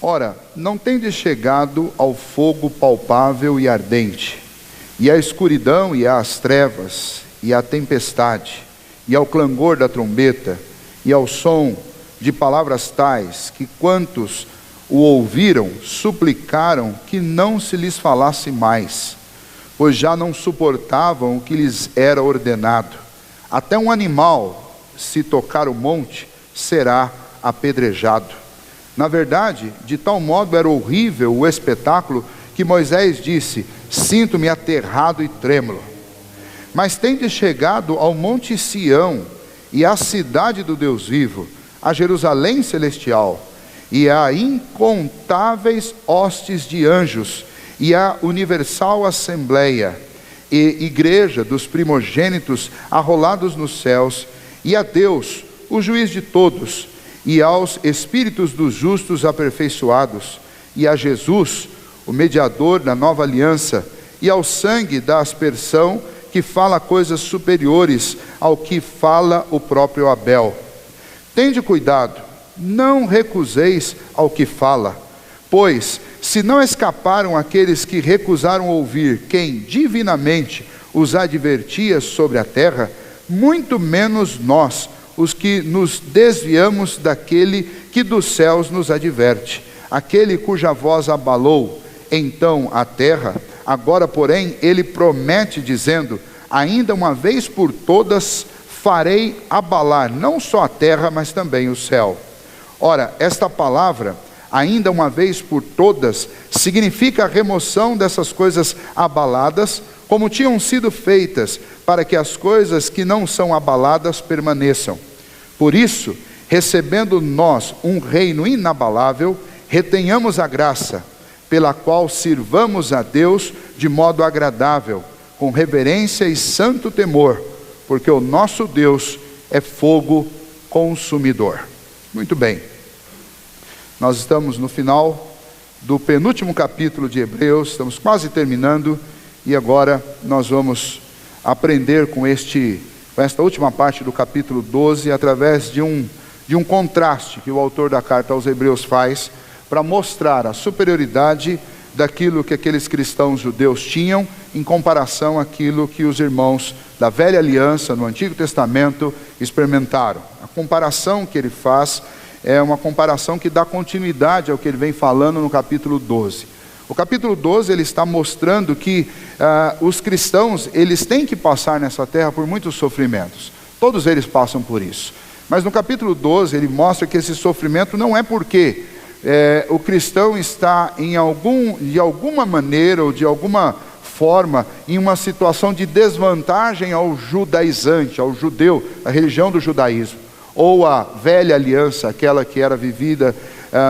Ora, não tendes chegado ao fogo palpável e ardente, e à escuridão e às trevas, e à tempestade, e ao clangor da trombeta, e ao som de palavras tais, que quantos o ouviram, suplicaram que não se lhes falasse mais, pois já não suportavam o que lhes era ordenado. Até um animal, se tocar o monte, será apedrejado. Na verdade, de tal modo era horrível o espetáculo, que Moisés disse: sinto-me aterrado e trêmulo. Mas tendes chegado ao monte Sião, e à cidade do Deus vivo, a Jerusalém celestial, e a incontáveis hostes de anjos, e a universal assembleia, e igreja dos primogênitos arrolados nos céus, e a Deus, o juiz de todos, e aos espíritos dos justos aperfeiçoados, e a Jesus, o mediador da nova aliança, e ao sangue da aspersão, que fala coisas superiores ao que fala o próprio Abel. Tende cuidado, não recuseis ao que fala, pois, se não escaparam aqueles que recusaram ouvir quem divinamente os advertia sobre a terra, muito menos nós, os que nos desviamos daquele que dos céus nos adverte, aquele cuja voz abalou então a terra. Agora, porém, ele promete dizendo: ainda uma vez por todas farei abalar não só a terra, mas também o céu. Ora, esta palavra, ainda uma vez por todas, significa a remoção dessas coisas abaladas, como tinham sido feitas, para que as coisas que não são abaladas permaneçam. Por isso, recebendo nós um reino inabalável, retenhamos a graça, pela qual sirvamos a Deus de modo agradável, com reverência e santo temor, porque o nosso Deus é fogo consumidor. Muito bem, nós estamos no final do penúltimo capítulo de Hebreus, estamos quase terminando, e agora nós vamos aprender com esta última parte do capítulo 12, através de um contraste que o autor da carta aos Hebreus faz, para mostrar a superioridade daquilo que aqueles cristãos judeus tinham, em comparação àquilo que os irmãos da velha aliança, no Antigo Testamento, experimentaram. A comparação que ele faz é uma comparação que dá continuidade ao que ele vem falando no capítulo 12. O capítulo 12, ele está mostrando que os cristãos, eles têm que passar nessa terra por muitos sofrimentos. Todos eles passam por isso. Mas no capítulo 12, ele mostra que esse sofrimento não é porque o cristão está de alguma maneira ou de alguma forma em uma situação de desvantagem ao judaizante, ao judeu, a religião do judaísmo, ou a velha aliança, aquela que era vivida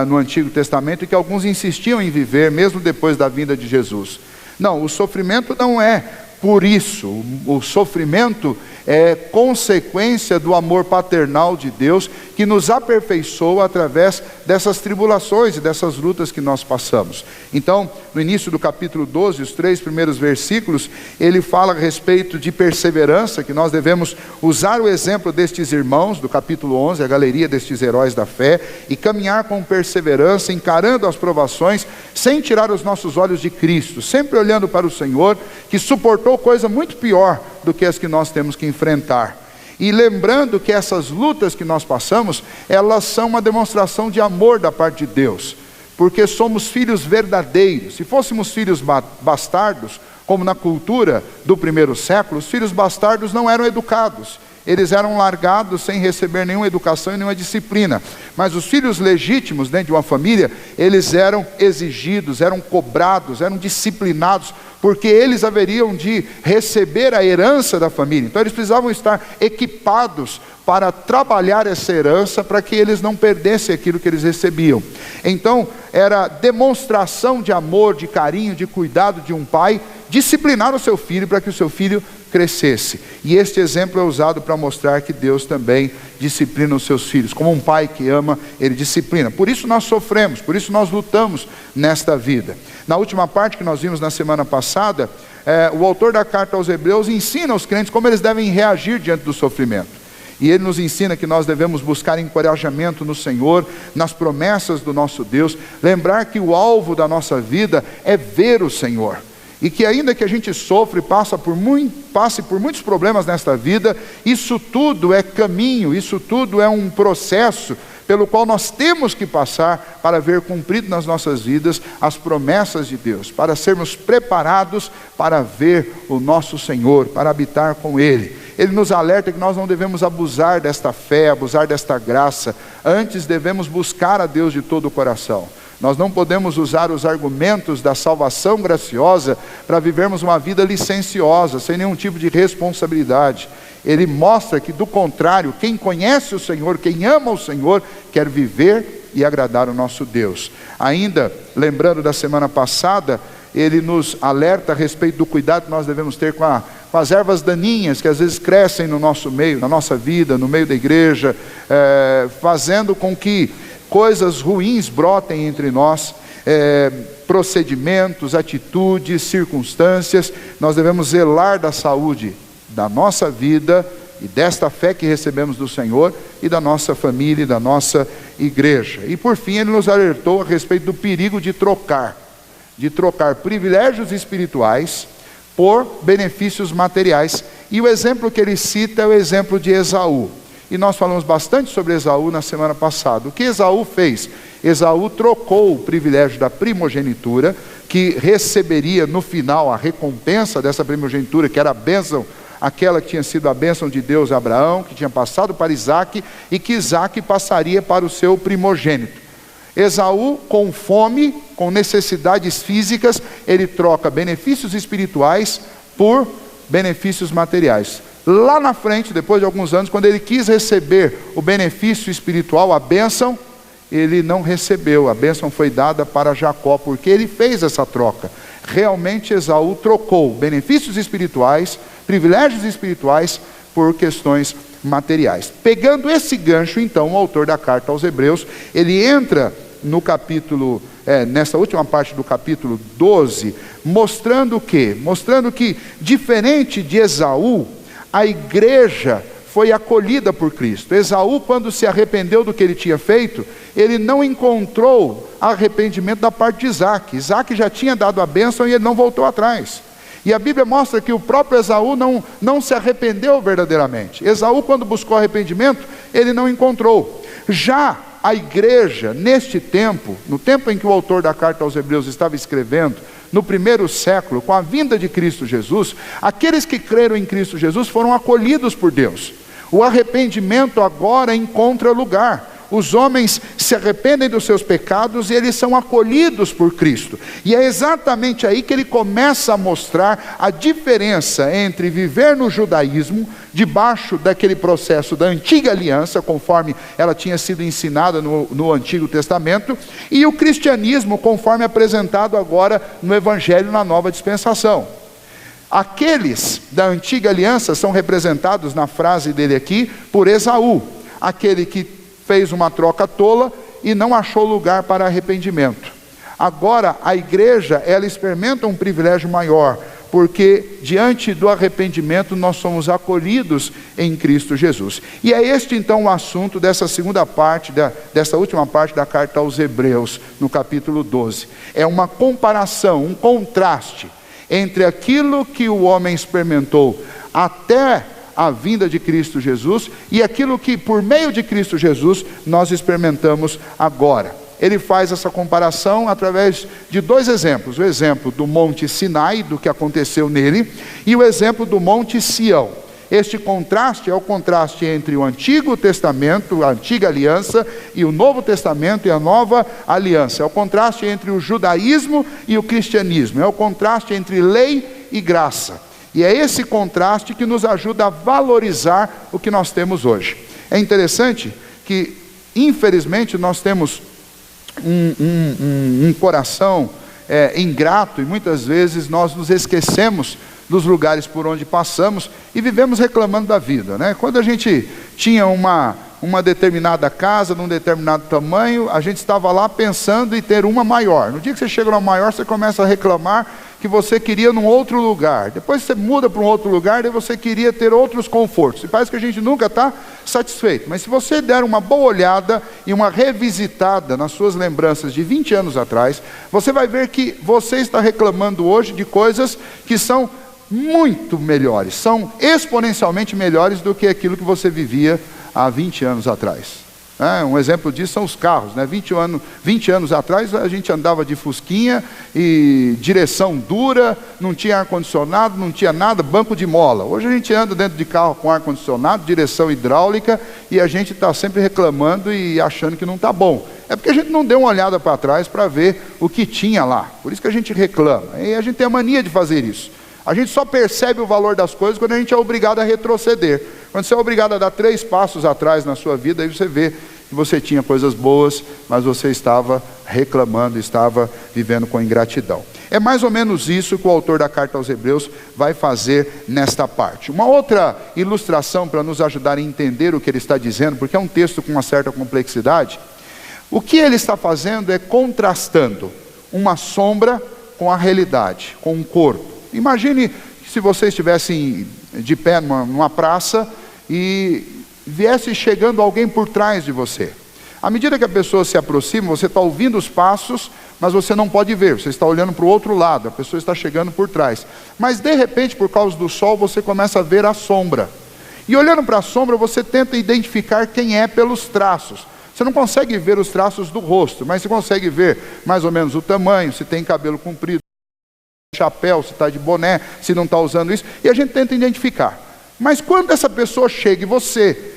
no Antigo Testamento e que alguns insistiam em viver mesmo depois da vinda de Jesus. Não, o sofrimento não é por isso. O sofrimento é consequência do amor paternal de Deus, que nos aperfeiçoa através dessas tribulações e dessas lutas que nós passamos. Então, no início do capítulo 12, os 3 primeiros versículos, ele fala a respeito de perseverança, que nós devemos usar o exemplo destes irmãos, do capítulo 11, a galeria destes heróis da fé, e caminhar com perseverança, encarando as provações, sem tirar os nossos olhos de Cristo, sempre olhando para o Senhor, que suportou coisa muito pior do que as que nós temos que enfrentar. E lembrando que essas lutas que nós passamos, elas são uma demonstração de amor da parte de Deus, porque somos filhos verdadeiros. Se fôssemos filhos bastardos, como na cultura do primeiro século, os filhos bastardos não eram educados, eles eram largados sem receber nenhuma educação e nenhuma disciplina. Mas os filhos legítimos dentro de uma família, eles eram exigidos, eram cobrados, eram disciplinados, porque eles haveriam de receber a herança da família. Então eles precisavam estar equipados para trabalhar essa herança, para que eles não perdessem aquilo que eles recebiam. Então era demonstração de amor, de carinho, de cuidado de um pai, disciplinar o seu filho para que o seu filho crescesse. E este exemplo é usado para mostrar que Deus também disciplina os seus filhos. Como um pai que ama, ele disciplina. Por isso nós sofremos, por isso nós lutamos nesta vida. Na última parte que nós vimos na semana passada, o autor da carta aos Hebreus ensina aos crentes como eles devem reagir diante do sofrimento. E Ele nos ensina que nós devemos buscar encorajamento no Senhor, nas promessas do nosso Deus, lembrar que o alvo da nossa vida é ver o Senhor. E que ainda que a gente sofra e passe por muitos problemas nesta vida, isso tudo é caminho, isso tudo é um processo pelo qual nós temos que passar para ver cumprido nas nossas vidas as promessas de Deus, para sermos preparados para ver o nosso Senhor, para habitar com Ele. Ele nos alerta que nós não devemos abusar desta fé, abusar desta graça, antes devemos buscar a Deus de todo o coração. Nós não podemos usar os argumentos da salvação graciosa para vivermos uma vida licenciosa, sem nenhum tipo de responsabilidade. Ele mostra que, do contrário, quem conhece o Senhor, quem ama o Senhor, quer viver e agradar o nosso Deus. Ainda, lembrando da semana passada, ele nos alerta a respeito do cuidado que nós devemos ter com as ervas daninhas, que às vezes crescem no nosso meio, na nossa vida, no meio da igreja, fazendo com que coisas ruins brotem entre nós, procedimentos, atitudes, circunstâncias. Nós devemos zelar da saúde da nossa vida e desta fé que recebemos do Senhor e da nossa família e da nossa igreja. E por fim ele nos alertou a respeito do perigo de trocar privilégios espirituais por benefícios materiais. E o exemplo que ele cita é o exemplo de Esaú. E nós falamos bastante sobre Esaú na semana passada. O que Esaú fez? Esaú trocou o privilégio da primogenitura, que receberia no final a recompensa dessa primogenitura, que era a bênção, aquela que tinha sido a bênção de Deus a Abraão, que tinha passado para Isaque, e que Isaque passaria para o seu primogênito. Esaú, com fome, com necessidades físicas, ele troca benefícios espirituais por benefícios materiais. Lá na frente, depois de alguns anos, quando ele quis receber o benefício espiritual, a bênção, ele não recebeu. A bênção foi dada para Jacó, porque ele fez essa troca. Realmente Esaú trocou benefícios espirituais, privilégios espirituais, por questões materiais. Pegando esse gancho, então, o autor da carta aos Hebreus, ele entra no capítulo, nessa última parte do capítulo 12, mostrando o quê? Mostrando que, diferente de Esaú, a igreja foi acolhida por Cristo. Esaú, quando se arrependeu do que ele tinha feito, ele não encontrou arrependimento da parte de Isaque. Isaque já tinha dado a bênção e ele não voltou atrás. E a Bíblia mostra que o próprio Esaú não se arrependeu verdadeiramente. Esaú, quando buscou arrependimento, ele não encontrou. Já a igreja, neste tempo, no tempo em que o autor da carta aos Hebreus estava escrevendo, no primeiro século, com a vinda de Cristo Jesus, aqueles que creram em Cristo Jesus foram acolhidos por Deus. O arrependimento agora encontra lugar. Os homens se arrependem dos seus pecados e eles são acolhidos por Cristo. E é exatamente aí que ele começa a mostrar a diferença entre viver no judaísmo, debaixo daquele processo da antiga aliança, conforme ela tinha sido ensinada no Antigo Testamento, e o cristianismo, conforme apresentado agora no Evangelho na nova dispensação. Aqueles da antiga aliança são representados na frase dele aqui por Esaú, aquele que fez uma troca tola e não achou lugar para arrependimento. Agora a igreja, ela experimenta um privilégio maior, porque diante do arrependimento nós somos acolhidos em Cristo Jesus. E é este então o assunto dessa segunda parte, dessa última parte da carta aos Hebreus, no capítulo 12. É uma comparação, um contraste entre aquilo que o homem experimentou até a vinda de Cristo Jesus e aquilo que por meio de Cristo Jesus nós experimentamos agora. Ele faz essa comparação através de dois exemplos: o exemplo do Monte Sinai, do que aconteceu nele, e o exemplo do Monte Sião. Este contraste é o contraste entre o Antigo Testamento, a Antiga Aliança, e o Novo Testamento e a Nova Aliança. É o contraste entre o judaísmo e o cristianismo, é o contraste entre lei e graça. E é esse contraste que nos ajuda a valorizar o que nós temos hoje. É interessante que, infelizmente, nós temos um coração ingrato, e muitas vezes nós nos esquecemos dos lugares por onde passamos e vivemos reclamando da vida, né? Quando a gente tinha uma determinada casa, num determinado tamanho, a gente estava lá pensando em ter uma maior. No dia que você chega numa maior, você começa a reclamar que você queria num outro lugar. Depois você muda para um outro lugar e você queria ter outros confortos. E parece que a gente nunca está satisfeito. Mas se você der uma boa olhada e uma revisitada nas suas lembranças de 20 anos atrás, você vai ver que você está reclamando hoje de coisas que são muito melhores, são exponencialmente melhores do que aquilo que você vivia há 20 anos atrás. Um exemplo disso são os carros, né? 20 anos atrás a gente andava de fusquinha e direção dura, não tinha ar-condicionado, não tinha nada, banco de mola. Hoje a gente anda dentro de carro com ar-condicionado, direção hidráulica, e a gente está sempre reclamando e achando que não está bom. É porque a gente não deu uma olhada para trás para ver o que tinha lá, por isso que a gente reclama, e a gente tem a mania de fazer isso. A gente só percebe o valor das coisas quando a gente é obrigado a retroceder. Quando você é obrigado a dar 3 passos atrás na sua vida, aí você vê que você tinha coisas boas, mas você estava reclamando, estava vivendo com ingratidão. É mais ou menos isso que o autor da carta aos Hebreus vai fazer nesta parte. Uma outra ilustração para nos ajudar a entender o que ele está dizendo, porque é um texto com uma certa complexidade. O que ele está fazendo é contrastando uma sombra com a realidade, com um corpo. Imagine se você estivesse de pé numa praça e viesse chegando alguém por trás de você. À medida que a pessoa se aproxima, você está ouvindo os passos, mas você não pode ver, você está olhando para o outro lado, a pessoa está chegando por trás. Mas de repente, por causa do sol, você começa a ver a sombra. E olhando para a sombra, você tenta identificar quem é pelos traços. Você não consegue ver os traços do rosto, mas você consegue ver mais ou menos o tamanho, se tem cabelo comprido, chapéu, se está de boné, se não está usando isso, e a gente tenta identificar. Mas quando essa pessoa chega e você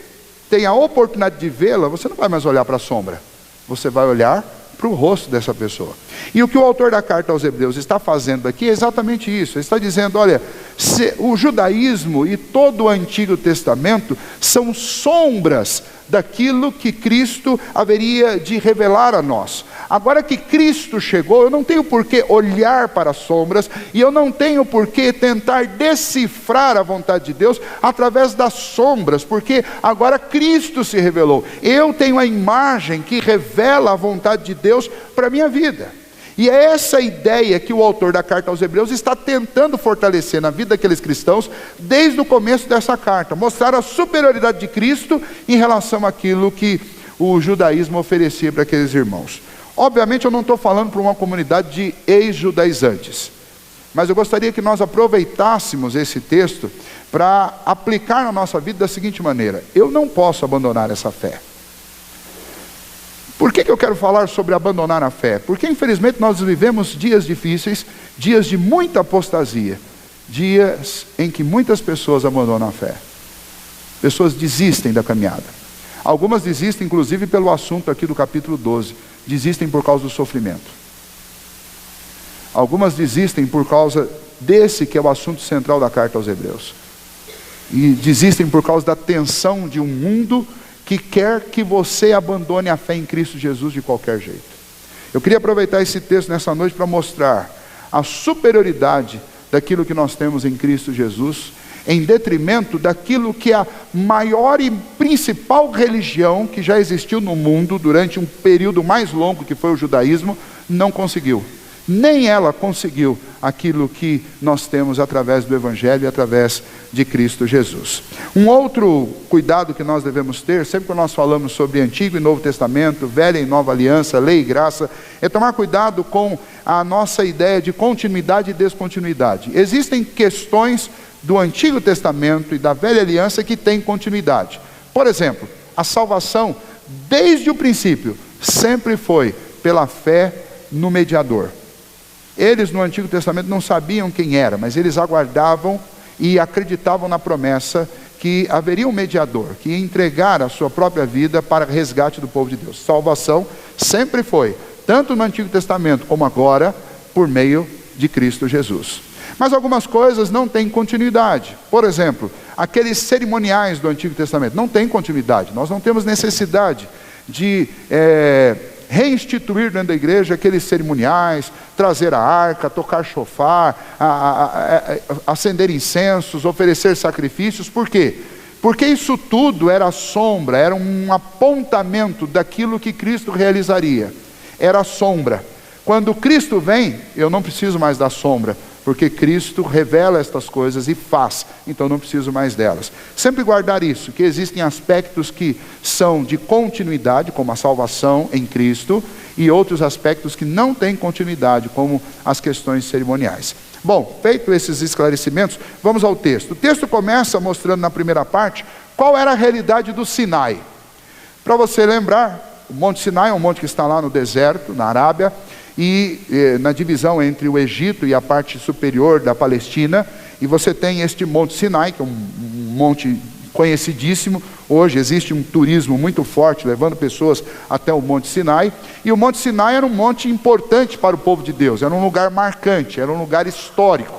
tem a oportunidade de vê-la, você não vai mais olhar para a sombra, você vai olhar para o rosto dessa pessoa. E o que o autor da carta aos Hebreus está fazendo aqui é exatamente isso. Ele está dizendo, olha, o judaísmo e todo o Antigo Testamento são sombras daquilo que Cristo haveria de revelar a nós. Agora que Cristo chegou, eu não tenho por que olhar para as sombras, e eu não tenho por que tentar decifrar a vontade de Deus através das sombras, porque agora Cristo se revelou. Eu tenho a imagem que revela a vontade de Deus para a minha vida. E é essa ideia que o autor da carta aos Hebreus está tentando fortalecer na vida daqueles cristãos desde o começo dessa carta, mostrar a superioridade de Cristo em relação àquilo que o judaísmo oferecia para aqueles irmãos. Obviamente eu não estou falando para uma comunidade de ex-judaizantes, mas eu gostaria que nós aproveitássemos esse texto para aplicar na nossa vida da seguinte maneira: eu não posso abandonar essa fé. Por que eu quero falar sobre abandonar a fé? Porque infelizmente nós vivemos dias difíceis, dias de muita apostasia, dias em que muitas pessoas abandonam a fé. Pessoas desistem da caminhada. Algumas desistem inclusive pelo assunto aqui do capítulo 12, desistem por causa do sofrimento. Algumas desistem por causa desse que é o assunto central da carta aos Hebreus. E desistem por causa da tensão de um mundo que quer que você abandone a fé em Cristo Jesus de qualquer jeito. Eu queria aproveitar esse texto nessa noite para mostrar a superioridade daquilo que nós temos em Cristo Jesus, em detrimento daquilo que a maior e principal religião que já existiu no mundo durante um período mais longo, que foi o judaísmo, não conseguiu. Nem ela conseguiu aquilo que nós temos através do Evangelho e através de Cristo Jesus. Um outro cuidado que nós devemos ter, sempre que nós falamos sobre Antigo e Novo Testamento, Velha e Nova Aliança, Lei e Graça, é tomar cuidado com a nossa ideia de continuidade e descontinuidade. Existem questões do Antigo Testamento e da Velha Aliança que têm continuidade. Por exemplo, a salvação, desde o princípio, sempre foi pela fé no mediador. Eles no Antigo Testamento não sabiam quem era, mas eles aguardavam e acreditavam na promessa que haveria um mediador, que ia entregar a sua própria vida para resgate do povo de Deus. Salvação sempre foi, tanto no Antigo Testamento como agora, por meio de Cristo Jesus. Mas algumas coisas não têm continuidade. Por exemplo, aqueles cerimoniais do Antigo Testamento não têm continuidade. Nós não temos necessidade de reinstituir dentro da igreja aqueles cerimoniais, trazer a arca, tocar chofar, acender incensos, oferecer sacrifícios. Por quê? Porque isso tudo era sombra, era um apontamento daquilo que Cristo realizaria. Era sombra. Quando Cristo vem, eu não preciso mais da sombra, porque Cristo revela estas coisas e faz, então não preciso mais delas. Sempre guardar isso, que existem aspectos que são de continuidade, como a salvação em Cristo, e outros aspectos que não têm continuidade, como as questões cerimoniais. Bom, feito esses esclarecimentos, vamos ao texto. O texto começa mostrando na primeira parte qual era a realidade do Sinai. Para você lembrar, o Monte Sinai é um monte que está lá no deserto, na Arábia, e na divisão entre o Egito e a parte superior da Palestina, e você tem este Monte Sinai, que é um monte conhecidíssimo. Hoje existe um turismo muito forte, levando pessoas até o Monte Sinai, e o Monte Sinai era um monte importante para o povo de Deus, era um lugar marcante, era um lugar histórico.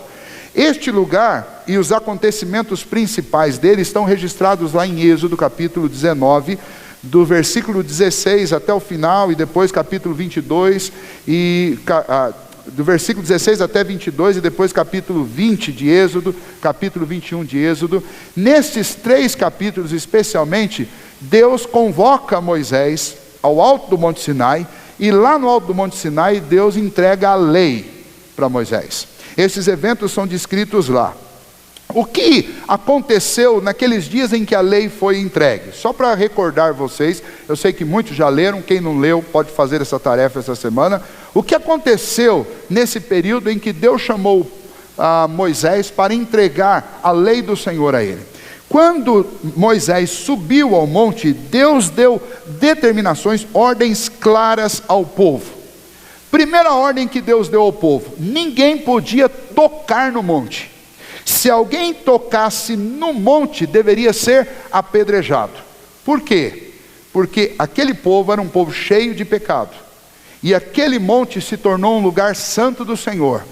Este lugar e os acontecimentos principais dele estão registrados lá em Êxodo capítulo 19, do versículo 16 até o final, e depois capítulo 22, do versículo 16 até 22, e depois capítulo 20 de Êxodo, capítulo 21 de Êxodo. Nestes 3 capítulos especialmente, Deus convoca Moisés ao alto do Monte Sinai, e lá no alto do Monte Sinai, Deus entrega a lei para Moisés. Esses eventos são descritos lá. O que aconteceu naqueles dias em que a lei foi entregue? Só para recordar vocês, eu sei que muitos já leram, quem não leu pode fazer essa tarefa essa semana. O que aconteceu nesse período em que Deus chamou Moisés para entregar a lei do Senhor a ele? Quando Moisés subiu ao monte, Deus deu determinações, ordens claras ao povo. Primeira ordem que Deus deu ao povo: ninguém podia tocar no monte. Se alguém tocasse no monte, deveria ser apedrejado. Por quê? Porque aquele povo era um povo cheio de pecado, e aquele monte se tornou um lugar santo do Senhor.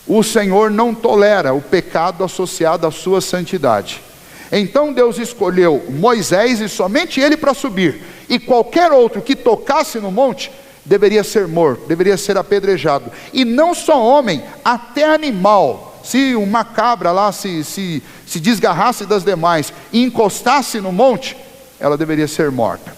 O Senhor não tolera o pecado associado à sua santidade. Então Deus escolheu Moisés e somente ele para subir, e qualquer outro que tocasse no monte deveria ser morto, deveria ser apedrejado. E não só homem, até animal. Se uma cabra lá se desgarrasse das demais e encostasse no monte, ela deveria ser morta.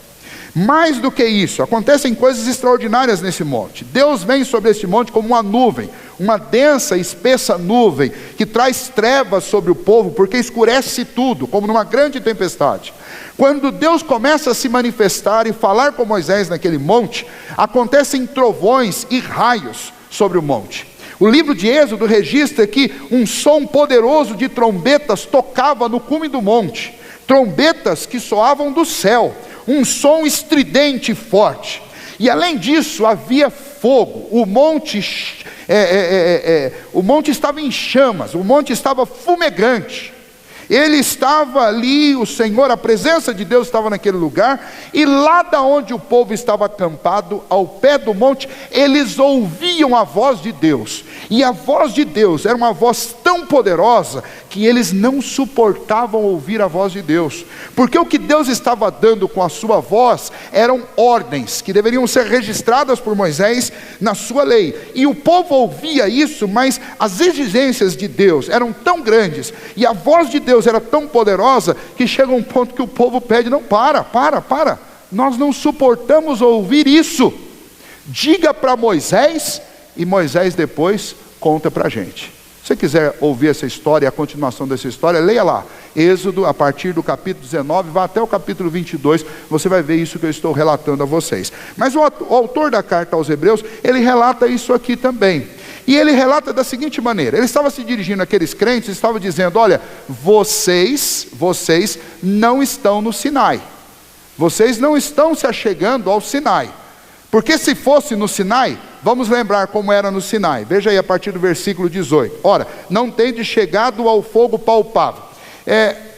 Mais do que isso, acontecem coisas extraordinárias nesse monte. Deus vem sobre este monte como uma nuvem, uma densa, espessa nuvem, que traz trevas sobre o povo, porque escurece tudo, como numa grande tempestade. Quando Deus começa a se manifestar e falar com Moisés naquele monte, acontecem trovões e raios sobre o monte. O livro de Êxodo registra que um som poderoso de trombetas tocava no cume do monte, trombetas que soavam do céu, um som estridente e forte. E além disso havia fogo, o monte estava em chamas, o monte estava fumegante. Ele estava ali, o Senhor, a presença de Deus estava naquele lugar, e lá da onde o povo estava acampado, ao pé do monte, eles ouviam a voz de Deus, e a voz de Deus era uma voz tão poderosa, que eles não suportavam ouvir a voz de Deus, porque o que Deus estava dando com a sua voz, eram ordens, que deveriam ser registradas por Moisés na sua lei, e o povo ouvia isso, mas as exigências de Deus eram tão grandes, e a voz de Deus era tão poderosa, que chega um ponto que o povo pede: não, para, nós não suportamos ouvir isso, diga para Moisés, e Moisés depois conta para a gente. Se você quiser ouvir essa história, a continuação dessa história, leia lá, Êxodo, a partir do capítulo 19, vai até o capítulo 22, você vai ver isso que eu estou relatando a vocês. Mas o autor da carta aos Hebreus, ele relata isso aqui também. E ele relata da seguinte maneira: ele estava se dirigindo àqueles crentes, estava dizendo: olha, vocês não estão no Sinai, vocês não estão se achegando ao Sinai, porque se fosse no Sinai, vamos lembrar como era no Sinai, veja aí a partir do versículo 18, ora, não tendes chegado ao fogo palpável.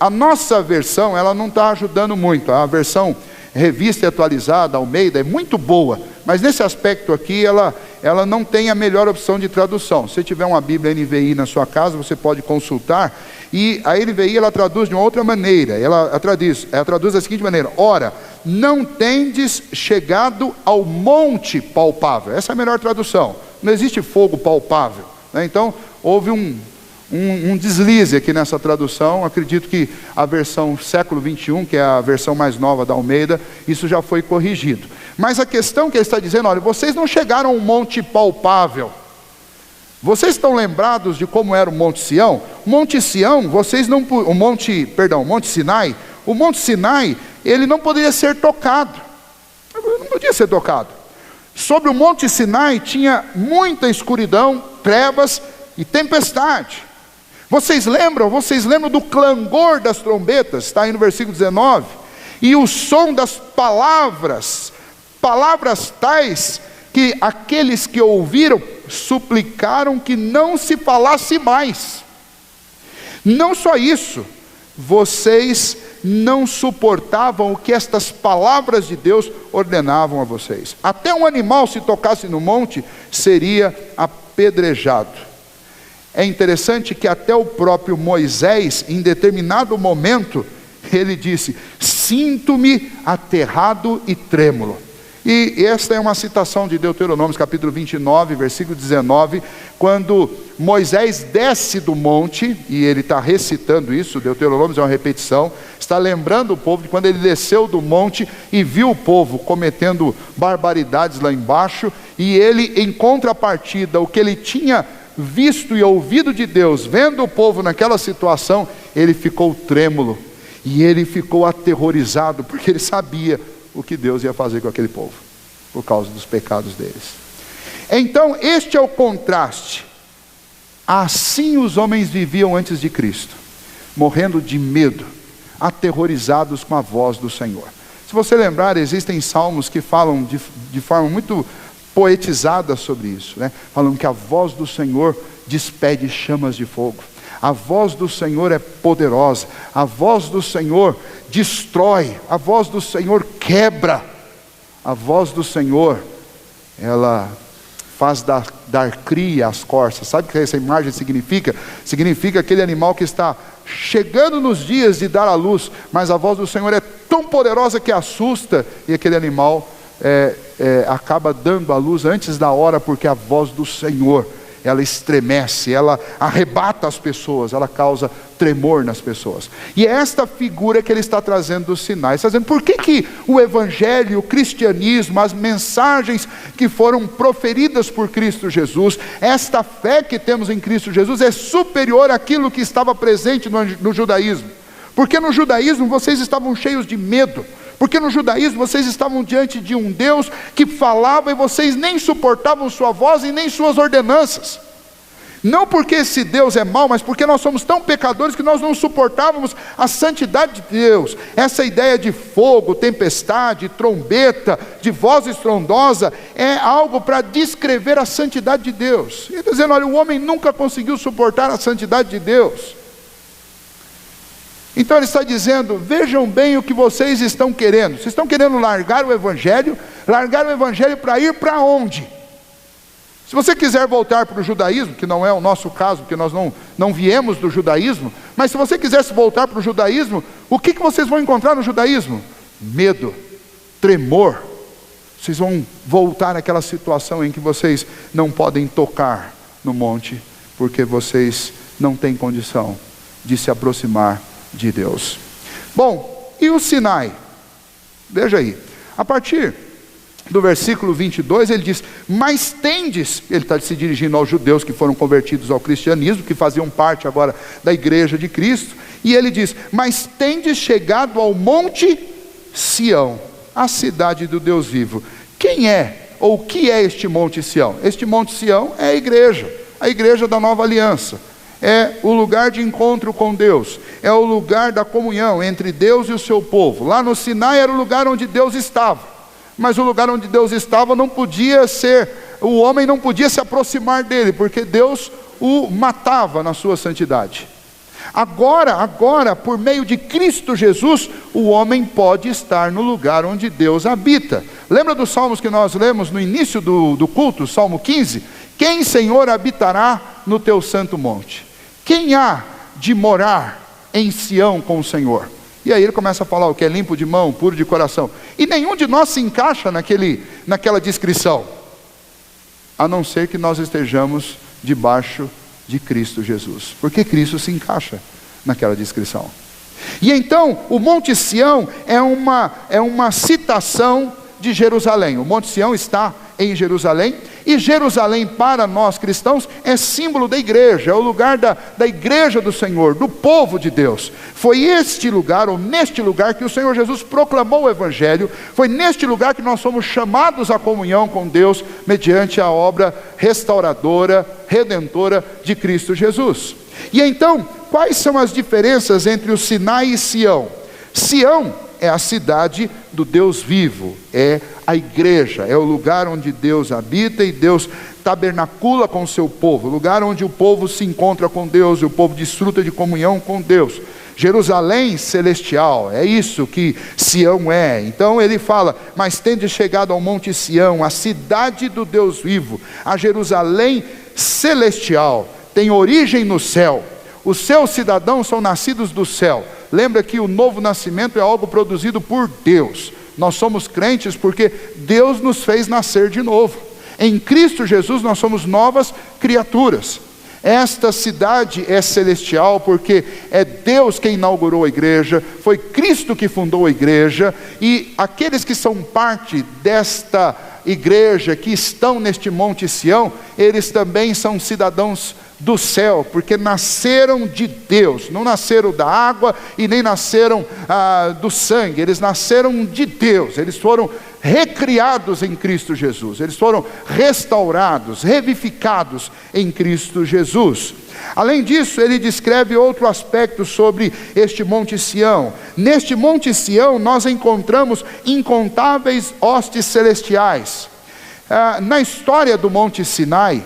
A nossa versão, ela não está ajudando muito, a versão revista e atualizada, Almeida, é muito boa, mas nesse aspecto aqui, ela não tem a melhor opção de tradução. Se tiver uma Bíblia NVI na sua casa, você pode consultar, e a NVI ela traduz de uma outra maneira, ela traduz da seguinte maneira: ora, não tendes chegado ao monte palpável. Essa é a melhor tradução, não existe fogo palpável, né? Então, houve um deslize aqui nessa tradução. Acredito que a versão século 21, que é a versão mais nova da Almeida, isso já foi corrigido. Mas a questão que ele está dizendo: olha, vocês não chegaram a um monte palpável, Vocês estão lembrados de como era o Monte Sião? O Monte Sião, o Monte Sinai, ele não poderia ser tocado. Não podia ser tocado. Sobre o Monte Sinai tinha muita escuridão, trevas e tempestade. Vocês lembram do clangor das trombetas? Está aí no versículo 19. E o som das palavras tais que aqueles que ouviram suplicaram que não se falasse mais. Não só isso, vocês não suportavam o que estas palavras de Deus ordenavam a vocês. Até um animal, se tocasse no monte, seria apedrejado. É interessante que até o próprio Moisés, em determinado momento, ele disse: sinto-me aterrado e trêmulo. E esta é uma citação de Deuteronômio, capítulo 29, versículo 19, quando Moisés desce do monte, e ele está recitando isso, Deuteronômio é uma repetição, está lembrando o povo de quando ele desceu do monte e viu o povo cometendo barbaridades lá embaixo, e ele, em contrapartida, o que ele tinha visto e ouvido de Deus, vendo o povo naquela situação, ele ficou trêmulo, e ele ficou aterrorizado, porque ele sabia o que Deus ia fazer com aquele povo, por causa dos pecados deles. Então, este é o contraste. Assim os homens viviam antes de Cristo, morrendo de medo, aterrorizados com a voz do Senhor. Se você lembrar, existem salmos que falam de forma muito poetizada sobre isso, né? Falam que a voz do Senhor despede chamas de fogo. A voz do Senhor é poderosa, a voz do Senhor destrói, a voz do Senhor quebra, a voz do Senhor, ela faz dar cria às corças. Sabe o que essa imagem significa? Significa aquele animal que está chegando nos dias de dar à luz, mas a voz do Senhor é tão poderosa que assusta, e aquele animal acaba dando à luz antes da hora, porque a voz do Senhor, ela estremece, ela arrebata as pessoas, ela causa tremor nas pessoas. E é esta figura que ele está trazendo dos sinais. Está dizendo, por que o evangelho, o cristianismo, as mensagens que foram proferidas por Cristo Jesus, esta fé que temos em Cristo Jesus é superior àquilo que estava presente no judaísmo? Porque no judaísmo vocês estavam cheios de medo. Porque no judaísmo vocês estavam diante de um Deus que falava e vocês nem suportavam sua voz e nem suas ordenanças. Não porque esse Deus é mau, mas porque nós somos tão pecadores que nós não suportávamos a santidade de Deus. Essa ideia de fogo, tempestade, trombeta, de voz estrondosa, é algo para descrever a santidade de Deus. Ele está dizendo, olha, o homem nunca conseguiu suportar a santidade de Deus. Então ele está dizendo, vejam bem o que vocês estão querendo. Vocês estão querendo largar o evangelho para ir para onde? Se você quiser voltar para o judaísmo, que não é o nosso caso, porque nós não viemos do judaísmo, mas se você quisesse voltar para o judaísmo, o que vocês vão encontrar no judaísmo? Medo, tremor. Vocês vão voltar àquela situação em que vocês não podem tocar no monte, porque vocês não têm condição de se aproximar de Deus. Bom, e o Sinai? Veja aí, a partir do versículo 22 ele diz, mas tendes, ele está se dirigindo aos judeus que foram convertidos ao cristianismo, que faziam parte agora da igreja de Cristo, e ele diz, mas tendes chegado ao monte Sião, a cidade do Deus vivo. Quem é, ou o que é este monte Sião? Este monte Sião é a igreja da nova aliança. É o lugar de encontro com Deus, é o lugar da comunhão entre Deus e o seu povo. Lá no Sinai era o lugar onde Deus estava, mas o lugar onde Deus estava não podia ser, o homem não podia se aproximar dele, porque Deus o matava na sua santidade. Agora, por meio de Cristo Jesus, o homem pode estar no lugar onde Deus habita. Lembra dos salmos que nós lemos no início do culto, Salmo 15? Quem, Senhor, habitará no teu santo monte? Quem há de morar em Sião com o Senhor? E aí ele começa a falar o que é limpo de mão, puro de coração. E nenhum de nós se encaixa naquela descrição, a não ser que nós estejamos debaixo de Cristo Jesus, porque Cristo se encaixa naquela descrição. E então o Monte Sião é uma citação de Jerusalém. O Monte Sião está em Jerusalém, E Jerusalém, para nós cristãos, é símbolo da igreja, é o lugar da igreja do Senhor, do povo de Deus. Foi este lugar, ou neste lugar, que o Senhor Jesus proclamou o Evangelho. Foi neste lugar que nós somos chamados à comunhão com Deus, mediante a obra restauradora, redentora de Cristo Jesus. E então, quais são as diferenças entre o Sinai e Sião? Sião é a cidade do Deus vivo, é a igreja, é o lugar onde Deus habita e Deus tabernacula com o seu povo, o lugar onde o povo se encontra com Deus e o povo desfruta de comunhão com Deus. Jerusalém celestial, é isso que Sião é. Então ele fala: mas tendes chegado ao monte Sião, a cidade do Deus vivo, a Jerusalém celestial, tem origem no céu, os seus cidadãos são nascidos do céu. Lembra que o novo nascimento é algo produzido por Deus. Nós somos crentes porque Deus nos fez nascer de novo. Em Cristo Jesus nós somos novas criaturas. Esta cidade é celestial porque é Deus quem inaugurou a igreja, foi Cristo que fundou a igreja, e aqueles que são parte desta igreja, que estão neste monte Sião, eles também são cidadãos do céu, porque nasceram de Deus, não nasceram da água e nem nasceram do sangue, eles nasceram de Deus, eles foram recriados em Cristo Jesus, eles foram restaurados, revivificados em Cristo Jesus. Além disso, ele descreve outro aspecto sobre este monte Sião. Neste monte Sião nós encontramos incontáveis hostes celestiais. Na história do monte Sinai,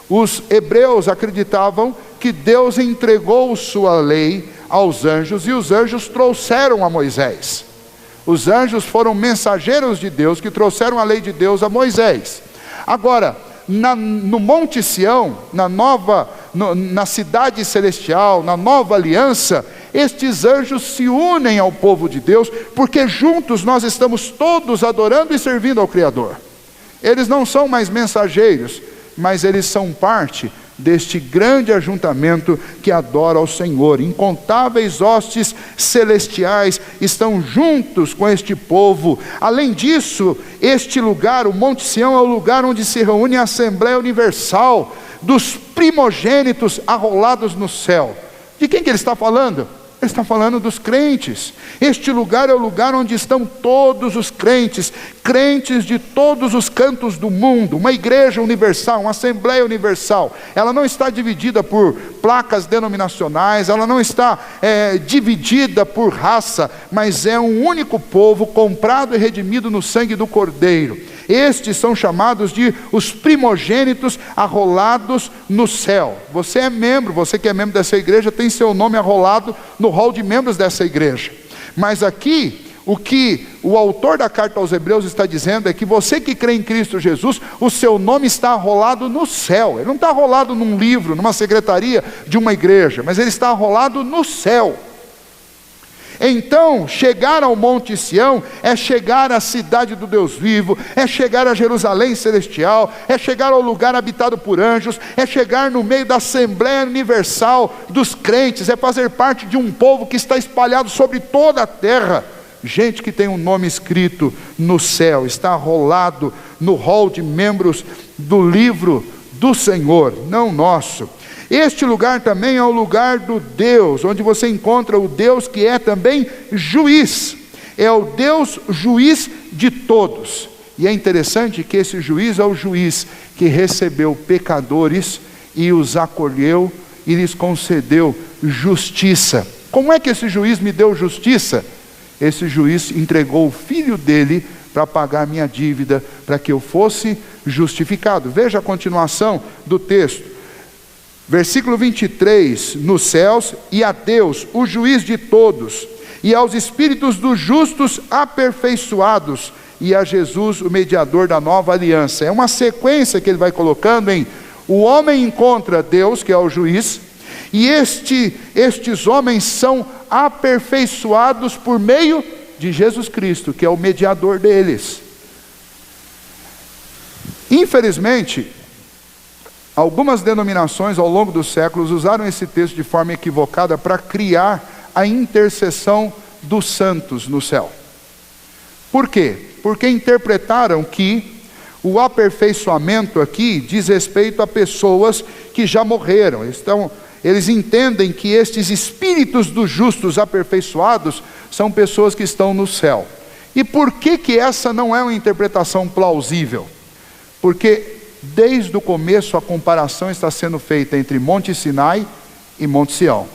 os hebreus acreditavam que Deus entregou sua lei aos anjos, e os anjos trouxeram a Moisés. Os anjos foram mensageiros de Deus, que trouxeram a lei de Deus a Moisés. Agora, no monte Sião, na cidade celestial, na nova aliança, estes anjos se unem ao povo de Deus, porque juntos nós estamos todos adorando e servindo ao Criador. Eles não são mais mensageiros, mas eles são parte deste grande ajuntamento que adora ao Senhor. Incontáveis hostes celestiais estão juntos com este povo. Além disso, este lugar, o Monte Sião, é o lugar onde se reúne a Assembleia Universal dos primogênitos arrolados no céu. De quem que ele está falando? Ele está falando dos crentes. Este lugar é o lugar onde estão todos os crentes, crentes de todos os cantos do mundo, uma igreja universal, uma assembleia universal. Ela não está dividida por placas denominacionais, ela não está dividida por raça, mas é um único povo comprado e redimido no sangue do Cordeiro. Estes são chamados de os primogênitos arrolados no céu. Você é membro, você que é membro dessa igreja, tem seu nome arrolado no hall de membros dessa igreja. Mas aqui, o que o autor da carta aos Hebreus está dizendo é que você que crê em Cristo Jesus, o seu nome está arrolado no céu. Ele não está arrolado num livro, numa secretaria de uma igreja, mas ele está arrolado no céu. Então, chegar ao Monte Sião é chegar à cidade do Deus vivo, é chegar a Jerusalém celestial, é chegar ao lugar habitado por anjos, é chegar no meio da Assembleia Universal dos crentes, é fazer parte de um povo que está espalhado sobre toda a terra. Gente que tem um nome escrito no céu, está arrolado no hall de membros do livro do Senhor, não nosso. Este lugar também é o lugar do Deus, onde você encontra o Deus que é também juiz. É o Deus juiz de todos. E é interessante que esse juiz é o juiz que recebeu pecadores e os acolheu e lhes concedeu justiça. Como é que esse juiz me deu justiça? Esse juiz entregou o filho dele para pagar a minha dívida, para que eu fosse justificado. Veja a continuação do texto. Versículo 23, nos céus, e a Deus, o juiz de todos, e aos espíritos dos justos aperfeiçoados, e a Jesus, o mediador da nova aliança. É uma sequência que ele vai colocando em: o homem encontra Deus, que é o juiz, e estes homens são aperfeiçoados por meio de Jesus Cristo, que é o mediador deles. Infelizmente, algumas denominações ao longo dos séculos usaram esse texto de forma equivocada para criar a intercessão dos santos no céu. Por quê? Porque interpretaram que O aperfeiçoamento aqui diz respeito a pessoas que já morreram. Eles entendem que estes espíritos dos justos aperfeiçoados são pessoas que estão no céu. E por que essa não é uma interpretação plausível? Porque desde o começo a comparação está sendo feita entre Monte Sinai e Monte Sião,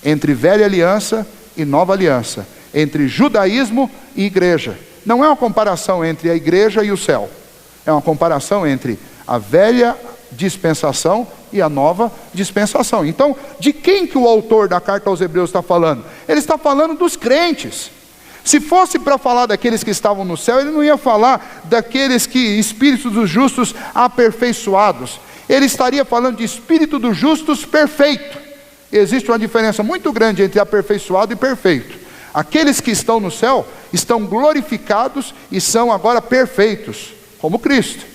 entre velha aliança e nova aliança, entre judaísmo e igreja. Não é uma comparação entre a igreja e o céu, é uma comparação entre a velha dispensação e a nova dispensação. Então, de quem que o autor da carta aos Hebreus está falando? Ele está falando dos crentes. Se fosse para falar daqueles que estavam no céu, ele não ia falar daqueles espíritos dos justos aperfeiçoados. Ele estaria falando de espírito dos justos perfeito. Existe uma diferença muito grande entre aperfeiçoado e perfeito. Aqueles que estão no céu estão glorificados e são agora perfeitos, como Cristo.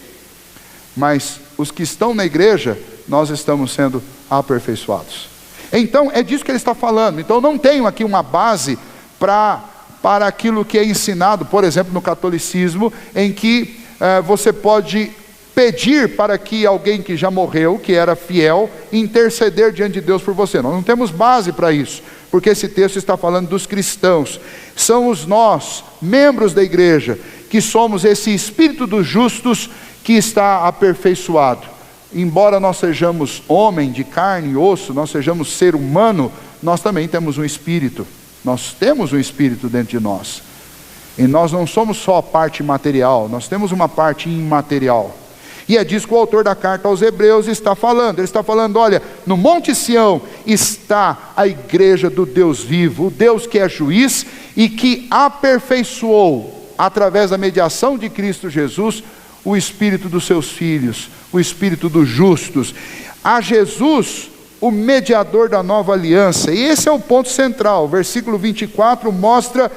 Mas os que estão na igreja, nós estamos sendo aperfeiçoados. Então é disso que ele está falando. Então não tenho aqui uma base para aquilo que é ensinado, por exemplo, no catolicismo, em que você pode pedir para que alguém que já morreu, que era fiel, interceder diante de Deus por você. Nós não temos base para isso, porque esse texto está falando dos cristãos. Somos nós, membros da igreja, que somos esse espírito dos justos que está aperfeiçoado. Embora nós sejamos homem de carne e osso, nós sejamos ser humano, nós também temos um espírito. Nós temos um espírito dentro de nós. E nós não somos só a parte material, nós temos uma parte imaterial. E é disso que o autor da carta aos Hebreus está falando. Ele está falando, olha, no Monte Sião está a igreja do Deus vivo, o Deus que é juiz e que aperfeiçoou, através da mediação de Cristo Jesus, o espírito dos seus filhos, o espírito dos justos. A Jesus, o mediador da nova aliança. E esse é o ponto central. O versículo 24 mostra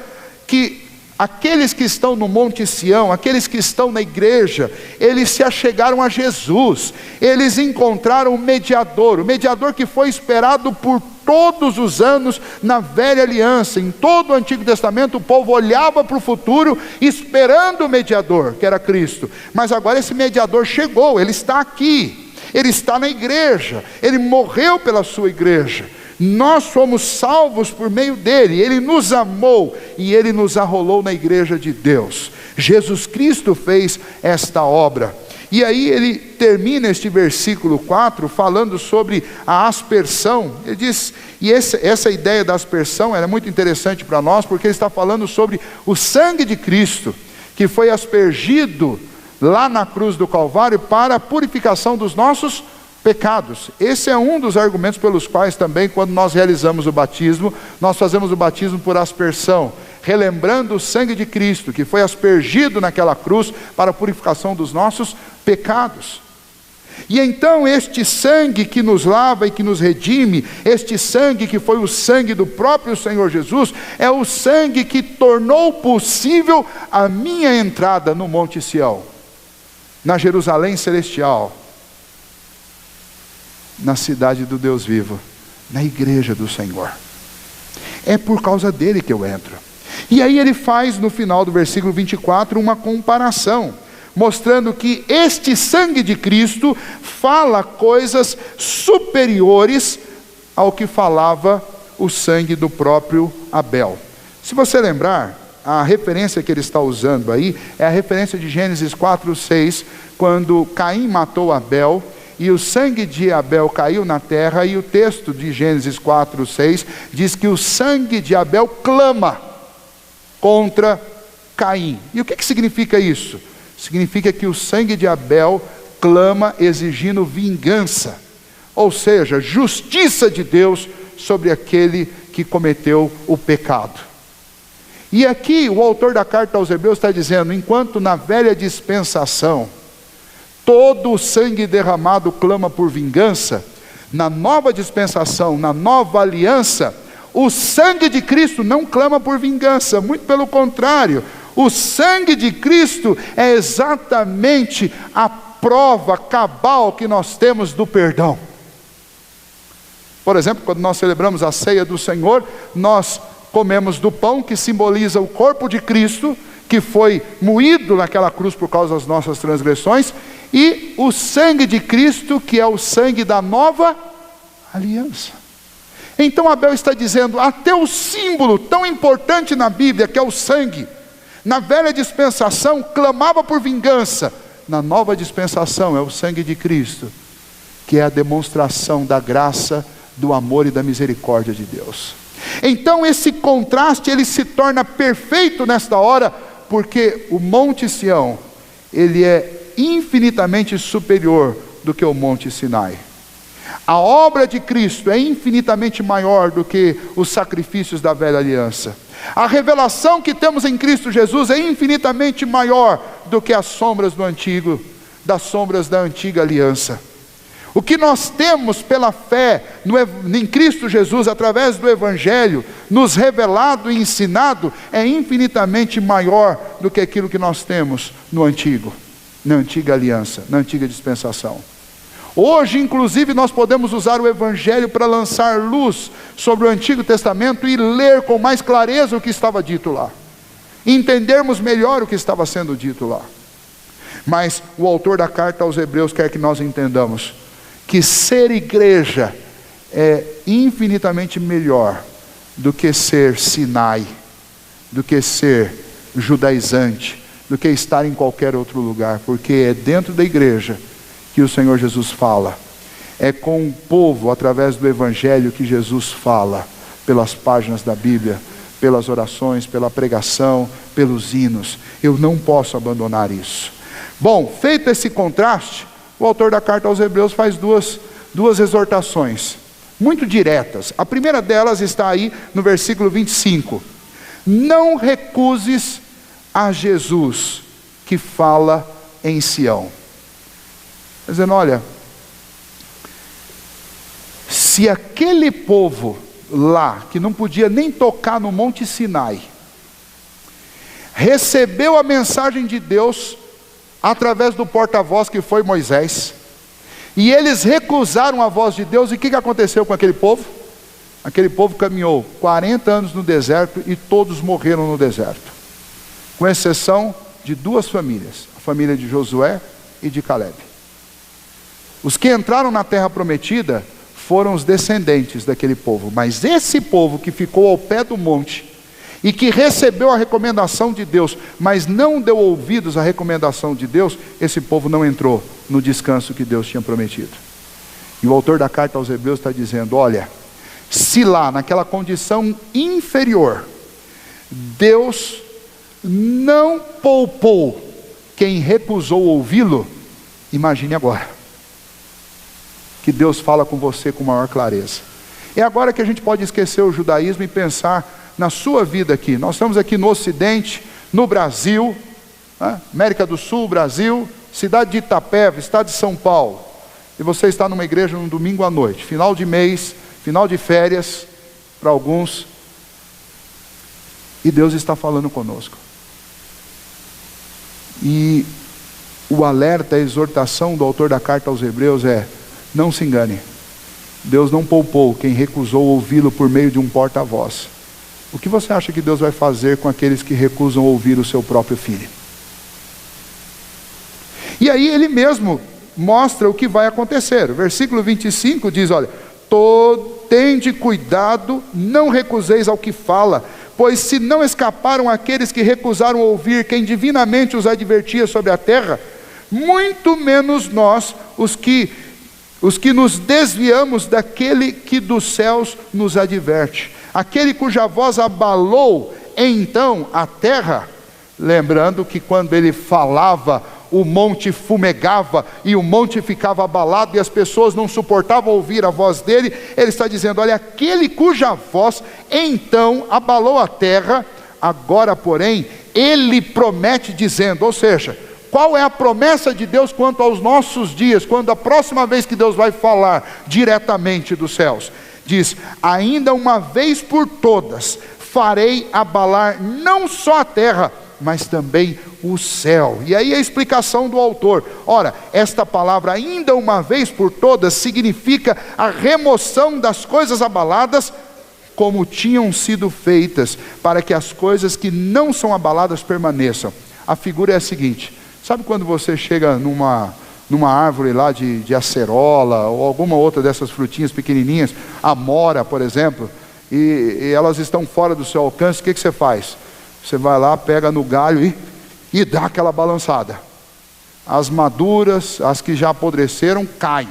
que aqueles que estão no Monte Sião, aqueles que estão na igreja, eles se achegaram a Jesus. Eles encontraram o mediador que foi esperado por todos os anos na velha aliança. Em todo o Antigo Testamento o povo olhava para o futuro esperando o mediador, que era Cristo. Mas agora esse mediador chegou, ele está aqui. Ele está na igreja, ele morreu pela sua igreja. Nós somos salvos por meio dele. Ele nos amou e ele nos arrolou na igreja de Deus. Jesus Cristo fez esta obra. E aí ele termina este versículo 4 falando sobre a aspersão. Ele diz, e essa ideia da aspersão é muito interessante para nós, porque ele está falando sobre o sangue de Cristo, que foi aspergido lá na cruz do Calvário para a purificação dos nossos pecados. Esse é um dos argumentos pelos quais também, quando nós realizamos o batismo, nós fazemos o batismo por aspersão, relembrando o sangue de Cristo, que foi aspergido naquela cruz para a purificação dos nossos pecados. E então este sangue que nos lava e que nos redime, este sangue que foi o sangue do próprio Senhor Jesus, é o sangue que tornou possível a minha entrada no Monte Sião, na Jerusalém celestial, na cidade do Deus vivo, na igreja do Senhor. É por causa dele que eu entro. E aí ele faz no final do versículo 24 uma comparação, mostrando que este sangue de Cristo fala coisas superiores ao que falava o sangue do próprio Abel. Se você lembrar, a referência que ele está usando aí é a referência de Gênesis 4:6, quando Caim matou Abel e o sangue de Abel caiu na terra, e o texto de Gênesis 4:6 diz que o sangue de Abel clama contra Caim. E o que significa isso? Significa que o sangue de Abel clama exigindo vingança, ou seja, justiça de Deus sobre aquele que cometeu o pecado. E aqui o autor da carta aos Hebreus está dizendo, enquanto na velha dispensação todo o sangue derramado clama por vingança, na nova dispensação, na nova aliança, o sangue de Cristo não clama por vingança, muito pelo contrário, o sangue de Cristo é exatamente a prova cabal que nós temos do perdão. Por exemplo, quando nós celebramos a ceia do Senhor, nós comemos do pão que simboliza o corpo de Cristo, que foi moído naquela cruz por causa das nossas transgressões, e o sangue de Cristo, que é o sangue da nova aliança. Então Abel está dizendo, até o símbolo tão importante na Bíblia, que é o sangue, na velha dispensação clamava por vingança, na nova dispensação é o sangue de Cristo, que é a demonstração da graça, do amor e da misericórdia de Deus. Então esse contraste, ele se torna perfeito nesta hora, porque o Monte Sião, ele é infinitamente superior do que o Monte Sinai. A obra de Cristo é infinitamente maior do que os sacrifícios da velha aliança. A revelação que temos em Cristo Jesus é infinitamente maior do que as sombras do antigo, das sombras da antiga aliança. O que nós temos pela fé em Cristo Jesus, através do Evangelho, nos revelado e ensinado, é infinitamente maior do que aquilo que nós temos no antigo, na antiga aliança, na antiga dispensação. Hoje, inclusive, nós podemos usar o Evangelho para lançar luz sobre o Antigo Testamento e ler com mais clareza o que estava dito lá. Entendermos melhor o que estava sendo dito lá. Mas o autor da carta aos Hebreus quer que nós entendamos que ser igreja é infinitamente melhor do que ser Sinai, do que ser judaizante, do que estar em qualquer outro lugar, porque é dentro da igreja que o Senhor Jesus fala. É com o povo, através do Evangelho, que Jesus fala, pelas páginas da Bíblia, pelas orações, pela pregação, pelos hinos. Eu não posso abandonar isso. Bom, feito esse contraste, o autor da carta aos Hebreus faz duas exortações, muito diretas. A primeira delas está aí no versículo 25. Não recuses a Jesus, que fala em Sião. Dizendo, olha, se aquele povo lá, que não podia nem tocar no Monte Sinai, recebeu a mensagem de Deus através do porta-voz que foi Moisés, e eles recusaram a voz de Deus, e o que aconteceu com aquele povo? Aquele povo caminhou 40 anos no deserto, e todos morreram no deserto, com exceção de duas famílias, a família de Josué e de Caleb. Os que entraram na terra prometida foram os descendentes daquele povo, mas esse povo que ficou ao pé do monte, e que recebeu a recomendação de Deus, mas não deu ouvidos à recomendação de Deus, esse povo não entrou no descanso que Deus tinha prometido. E o autor da carta aos Hebreus está dizendo, olha, se lá naquela condição inferior, Deus não poupou quem recusou ouvi-lo, imagine agora, que Deus fala com você com maior clareza. É agora que a gente pode esquecer o judaísmo e pensar na sua vida aqui. Nós estamos aqui no Ocidente, no Brasil, né? América do Sul, Brasil, cidade de Itapeva, estado de São Paulo, e você está numa igreja num domingo à noite, final de mês, final de férias, para alguns, e Deus está falando conosco. E o alerta, a exortação do autor da carta aos Hebreus é, não se engane, Deus não poupou quem recusou ouvi-lo por meio de um porta-voz. O que você acha que Deus vai fazer com aqueles que recusam ouvir o seu próprio filho? E aí ele mesmo mostra o que vai acontecer. O versículo 25 diz, olha, tende cuidado, não recuseis ao que fala, pois se não escaparam aqueles que recusaram ouvir quem divinamente os advertia sobre a terra, muito menos nós, os que nos desviamos daquele que dos céus nos adverte. Aquele cuja voz abalou então a terra, lembrando que quando ele falava, o monte fumegava e o monte ficava abalado e as pessoas não suportavam ouvir a voz dele. Ele está dizendo, olha, aquele cuja voz então abalou a terra, agora porém ele promete dizendo, ou seja, qual é a promessa de Deus quanto aos nossos dias, quando a próxima vez que Deus vai falar diretamente dos céus? Diz, ainda uma vez por todas, farei abalar não só a terra, mas também o céu. E aí a explicação do autor, ora, esta palavra ainda uma vez por todas, significa a remoção das coisas abaladas como tinham sido feitas, para que as coisas que não são abaladas permaneçam. A figura é a seguinte: sabe quando você chega numa árvore lá de acerola, ou alguma outra dessas frutinhas pequenininhas, amora, por exemplo, e elas estão fora do seu alcance, o que você faz? Você vai lá, pega no galho e dá aquela balançada. As maduras, as que já apodreceram, caem.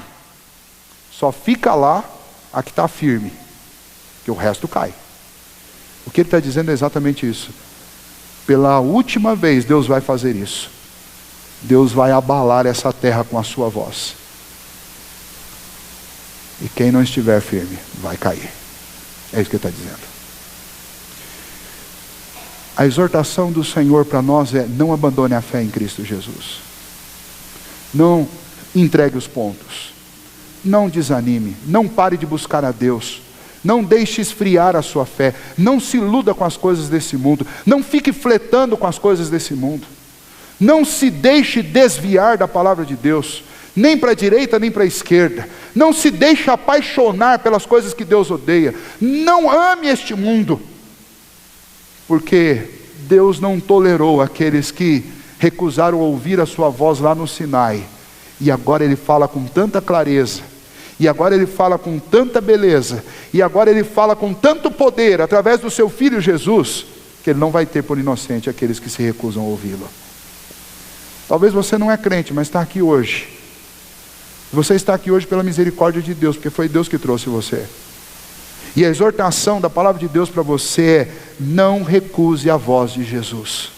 Só fica lá a que está firme, que o resto cai. O que ele está dizendo é exatamente isso. Pela última vez Deus vai fazer isso. Deus vai abalar essa terra com a sua voz. E quem não estiver firme vai cair. É isso que ele está dizendo. A exortação do Senhor para nós é: não abandone a fé em Cristo Jesus. Não entregue os pontos. Não desanime. Não pare de buscar a Deus. Não deixe esfriar a sua fé. Não se iluda com as coisas desse mundo. Não fique fletando com as coisas desse mundo. Não se deixe desviar da palavra de Deus, nem para a direita nem para a esquerda. Não se deixe apaixonar pelas coisas que Deus odeia. Não ame este mundo, porque Deus não tolerou aqueles que recusaram ouvir a sua voz lá no Sinai, e agora Ele fala com tanta clareza, e agora Ele fala com tanta beleza, e agora Ele fala com tanto poder, através do seu Filho Jesus, que Ele não vai ter por inocente aqueles que se recusam a ouvi-lo. Talvez você não é crente, mas está aqui hoje. Você está aqui hoje pela misericórdia de Deus, porque foi Deus que trouxe você. E a exortação da palavra de Deus para você é: não recuse a voz de Jesus.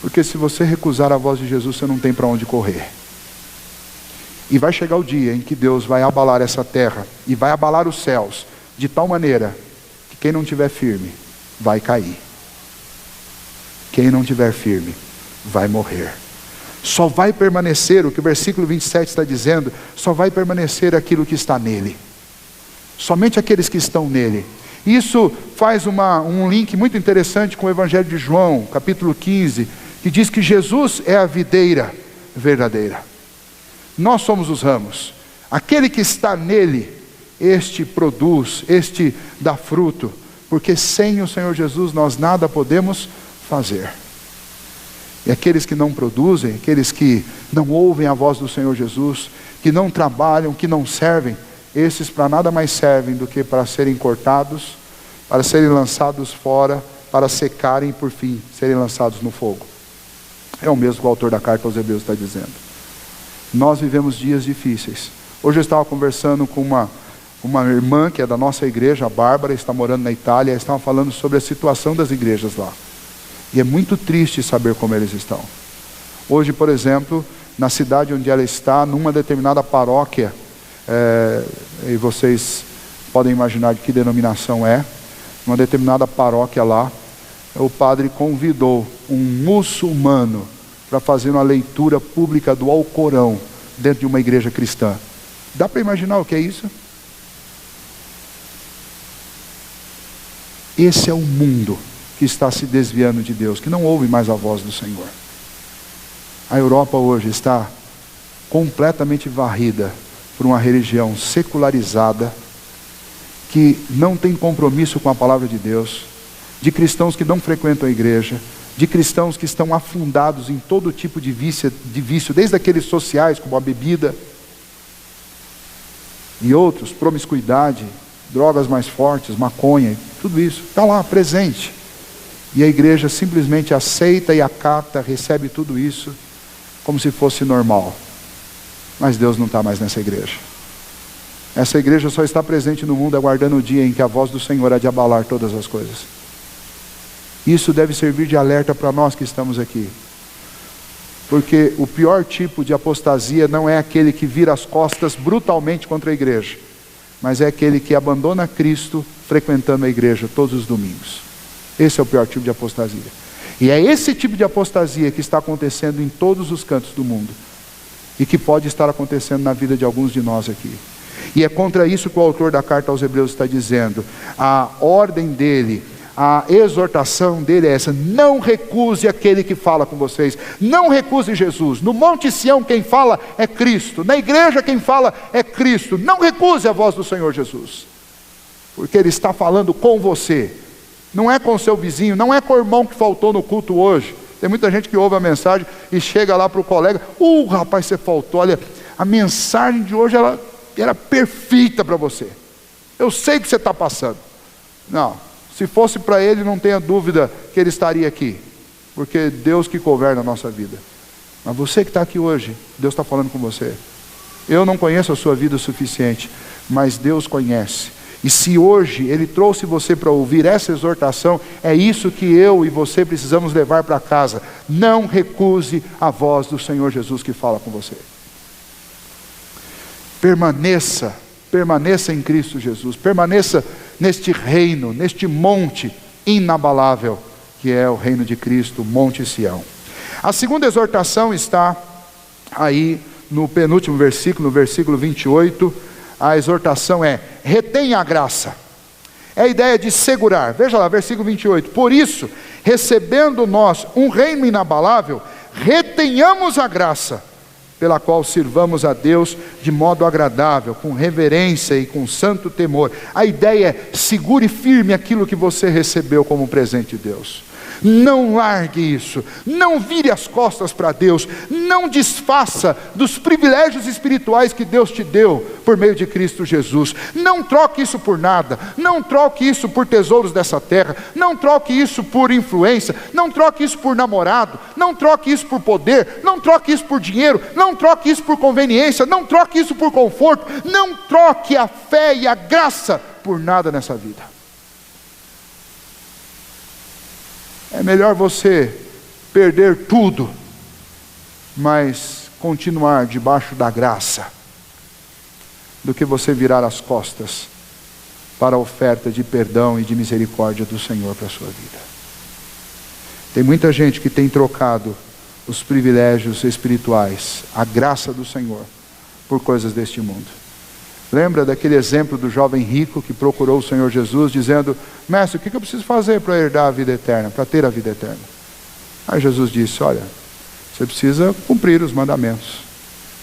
Porque se você recusar a voz de Jesus, você não tem para onde correr. E vai chegar o dia em que Deus vai abalar essa terra, e vai abalar os céus, de tal maneira que quem não estiver firme, vai cair. Quem não estiver firme, vai morrer. Só vai permanecer, o que o versículo 27 está dizendo, só vai permanecer aquilo que está nele. Somente aqueles que estão nele. Isso faz um link muito interessante com o Evangelho de João, capítulo 15, que diz que Jesus é a videira verdadeira. Nós somos os ramos. Aquele que está nele, este produz, este dá fruto, porque sem o Senhor Jesus nós nada podemos fazer. E aqueles que não produzem, aqueles que não ouvem a voz do Senhor Jesus, que não trabalham, que não servem, esses para nada mais servem do que para serem cortados, para serem lançados fora, para secarem e por fim serem lançados no fogo. É o mesmo que o autor da carta aos Hebreus está dizendo. Nós vivemos dias difíceis. Hoje eu estava conversando com uma irmã que é da nossa igreja, a Bárbara, está morando na Itália, estava falando sobre a situação das igrejas lá. E é muito triste saber como eles estão. Hoje, por exemplo, na cidade onde ela está, numa determinada paróquia, e vocês podem imaginar de que denominação é, uma determinada paróquia lá, o padre convidou um muçulmano para fazer uma leitura pública do Alcorão dentro de uma igreja cristã. Dá para imaginar o que é isso? Esse é o mundo que está se desviando de Deus, que não ouve mais a voz do Senhor. A Europa hoje está completamente varrida por uma religião secularizada, que não tem compromisso com a palavra de Deus, de cristãos que não frequentam a igreja, de cristãos que estão afundados em todo tipo de vício, desde aqueles sociais, como a bebida, e outros, promiscuidade, drogas mais fortes, maconha, tudo isso, está lá, presente. E a igreja simplesmente aceita e acata, recebe tudo isso, como se fosse normal. Mas Deus não está mais nessa igreja. Essa igreja só está presente no mundo, aguardando o dia em que a voz do Senhor há de abalar todas as coisas. Isso deve servir de alerta para nós que estamos aqui. Porque o pior tipo de apostasia não é aquele que vira as costas brutalmente contra a igreja, mas é aquele que abandona Cristo frequentando a igreja todos os domingos. Esse é o pior tipo de apostasia. E é esse tipo de apostasia que está acontecendo em todos os cantos do mundo, e que pode estar acontecendo na vida de alguns de nós aqui. E é contra isso que o autor da carta aos Hebreus está dizendo. A ordem dele, a exortação dele é essa: não recuse aquele que fala com vocês, não recuse Jesus. No Monte Sião quem fala é Cristo, na igreja quem fala é Cristo. Não recuse a voz do Senhor Jesus. porque Ele está falando com você. Não é com o seu vizinho, não é com o irmão que faltou no culto hoje. Tem muita gente que ouve a mensagem e chega lá para o colega: rapaz, você faltou, olha, a mensagem de hoje ela era perfeita para você. Eu sei o que você está passando. Não, se fosse para ele, não tenha dúvida que ele estaria aqui, porque é Deus que governa a nossa vida. Mas você que está aqui hoje, Deus está falando com você. Eu não conheço a sua vida o suficiente, mas Deus conhece. E se hoje Ele trouxe você para ouvir essa exortação, é isso que eu e você precisamos levar para casa. Não recuse a voz do Senhor Jesus que fala com você. Permaneça em Cristo Jesus, permaneça neste reino, neste monte inabalável, que é o reino de Cristo, Monte Sião. A segunda exortação está aí no penúltimo versículo, no versículo 28, a exortação é: retenha a graça. É a ideia de segurar. Veja lá, versículo 28. Por isso, recebendo nós um reino inabalável, retenhamos a graça, pela qual sirvamos a Deus de modo agradável, com reverência e com santo temor. A ideia é: segure firme aquilo que você recebeu como presente de Deus. Não largue isso, não vire as costas para Deus, não desfaça dos privilégios espirituais que Deus te deu por meio de Cristo Jesus. Não troque isso por nada, não troque isso por tesouros dessa terra, não troque isso por influência, não troque isso por namorado, não troque isso por poder, não troque isso por dinheiro, não troque isso por conveniência, não troque isso por conforto, não troque a fé e a graça por nada nessa vida. É melhor você perder tudo, mas continuar debaixo da graça, do que você virar as costas para a oferta de perdão e de misericórdia do Senhor para a sua vida. Tem muita gente que tem trocado os privilégios espirituais, a graça do Senhor, por coisas deste mundo. Lembra daquele exemplo do jovem rico que procurou o Senhor Jesus dizendo: mestre, o que eu preciso fazer para herdar a vida eterna, para ter a vida eterna? Aí Jesus disse: olha, você precisa cumprir os mandamentos.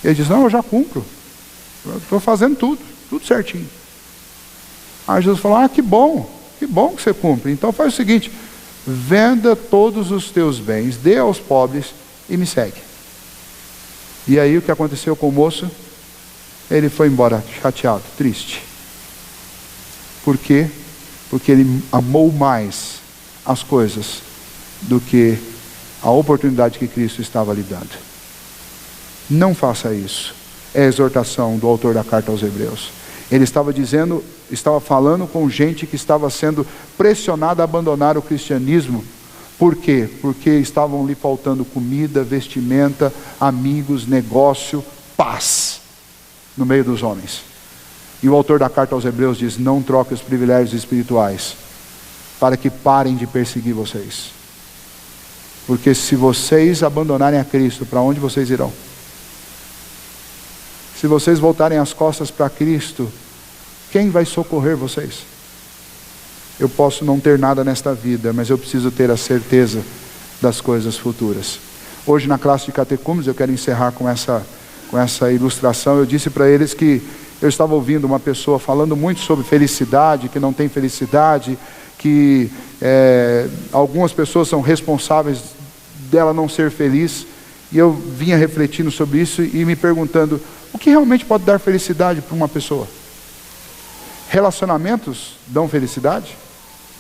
Ele disse: não, eu já cumpro, eu estou fazendo tudo certinho. Aí Jesus falou: que bom que você cumpre. Então faz o seguinte: venda todos os teus bens, dê aos pobres e me segue. E aí o que aconteceu com o moço? Ele foi embora chateado, triste. Por quê? Porque ele amou mais as coisas do que a oportunidade que Cristo estava lhe dando. Não faça isso. É a exortação do autor da carta aos Hebreus. Ele estava falando com gente que estava sendo pressionada a abandonar o cristianismo. Por quê? Porque estavam lhe faltando comida, vestimenta, amigos, negócio, paz no meio dos homens. E o autor da carta aos Hebreus diz: não troque os privilégios espirituais para que parem de perseguir vocês. Porque se vocês abandonarem a Cristo, para onde vocês irão? Se vocês voltarem as costas para Cristo, quem vai socorrer vocês? Eu posso não ter nada nesta vida, mas eu preciso ter a certeza das coisas futuras. Hoje na classe de catecúmenos, eu quero encerrar com essa ilustração. Eu disse para eles que eu estava ouvindo uma pessoa falando muito sobre felicidade, que não tem felicidade, que algumas pessoas são responsáveis dela não ser feliz. E eu vinha refletindo sobre isso e me perguntando: o que realmente pode dar felicidade para uma pessoa? Relacionamentos dão felicidade?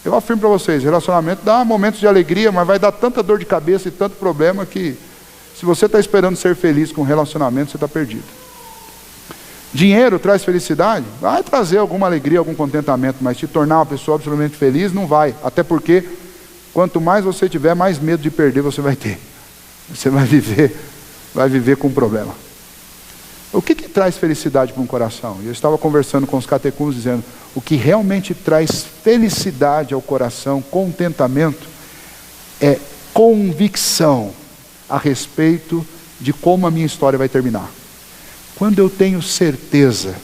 Eu afirmo para vocês, relacionamento dá momentos de alegria, mas vai dar tanta dor de cabeça e tanto problema que, se você está esperando ser feliz com relacionamento, você está perdido. Dinheiro traz felicidade? Vai trazer alguma alegria, algum contentamento, mas te tornar uma pessoa absolutamente feliz, não vai. Até porque, quanto mais você tiver, mais medo de perder você vai ter. Você vai viver com um problema. O que traz felicidade para um coração? Eu estava conversando com os catecúmenos dizendo: o que realmente traz felicidade ao coração, contentamento, é convicção a respeito de como a minha história vai terminar. Quando eu tenho certeza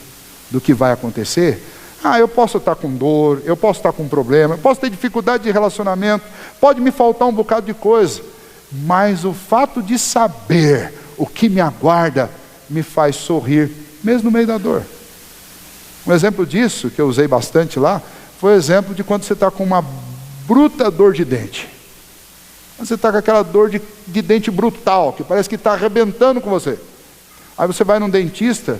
do que vai acontecer, eu posso estar com dor, eu posso estar com problema, eu posso ter dificuldade de relacionamento, pode me faltar um bocado de coisa, mas o fato de saber o que me aguarda me faz sorrir, mesmo no meio da dor. Um exemplo disso, que eu usei bastante lá, foi o exemplo de quando você está com uma bruta dor de dente. Você está com aquela dor de dente brutal, que parece que está arrebentando com você. Aí você vai num dentista,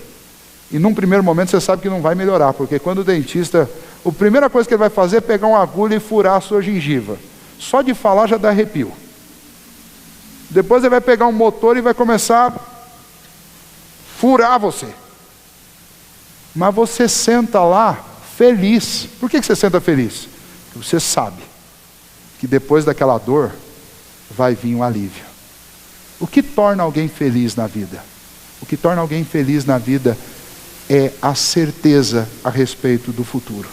e num primeiro momento você sabe que não vai melhorar, porque quando o dentista, a primeira coisa que ele vai fazer é pegar uma agulha e furar a sua gengiva. Só de falar já dá arrepio. Depois ele vai pegar um motor e vai começar a furar você. Mas você senta lá feliz. Por que você senta feliz? Porque você sabe que depois daquela dor vai vir um alívio. O que torna alguém feliz na vida? O que torna alguém feliz na vida é a certeza a respeito do futuro.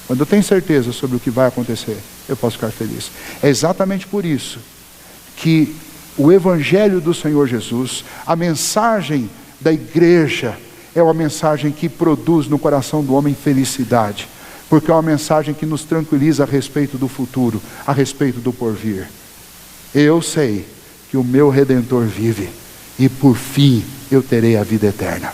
Quando eu tenho certeza sobre o que vai acontecer, eu posso ficar feliz. É exatamente por isso que o Evangelho do Senhor Jesus, a mensagem da igreja, é uma mensagem que produz no coração do homem felicidade, porque é uma mensagem que nos tranquiliza a respeito do futuro, a respeito do porvir. Eu sei que o meu Redentor vive, e por fim eu terei a vida eterna.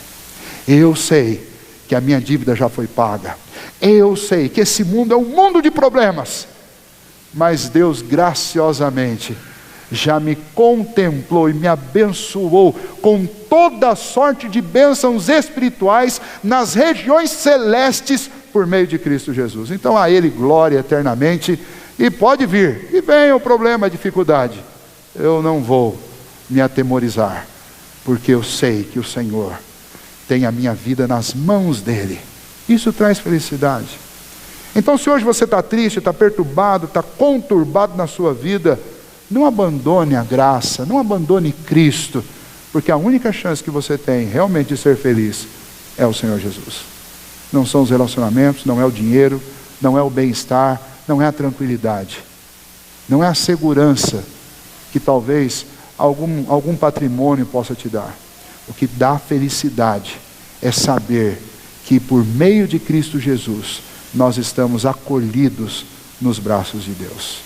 Eu sei que a minha dívida já foi paga. Eu sei que esse mundo é um mundo de problemas, mas Deus graciosamente já me contemplou e me abençoou com toda sorte de bênçãos espirituais nas regiões celestes por meio de Cristo Jesus. Então a Ele glória eternamente, e pode vir, e venha o problema, a dificuldade, eu não vou me atemorizar, porque eu sei que o Senhor tem a minha vida nas mãos dEle. Isso traz felicidade. Então, se hoje você está triste, está perturbado, está conturbado na sua vida, não abandone a graça, não abandone Cristo, porque a única chance que você tem realmente de ser feliz é o Senhor Jesus. Não são os relacionamentos, não é o dinheiro, não é o bem-estar, não é a tranquilidade, não é a segurança que talvez algum patrimônio possa te dar. O que dá felicidade é saber que por meio de Cristo Jesus nós estamos acolhidos nos braços de Deus.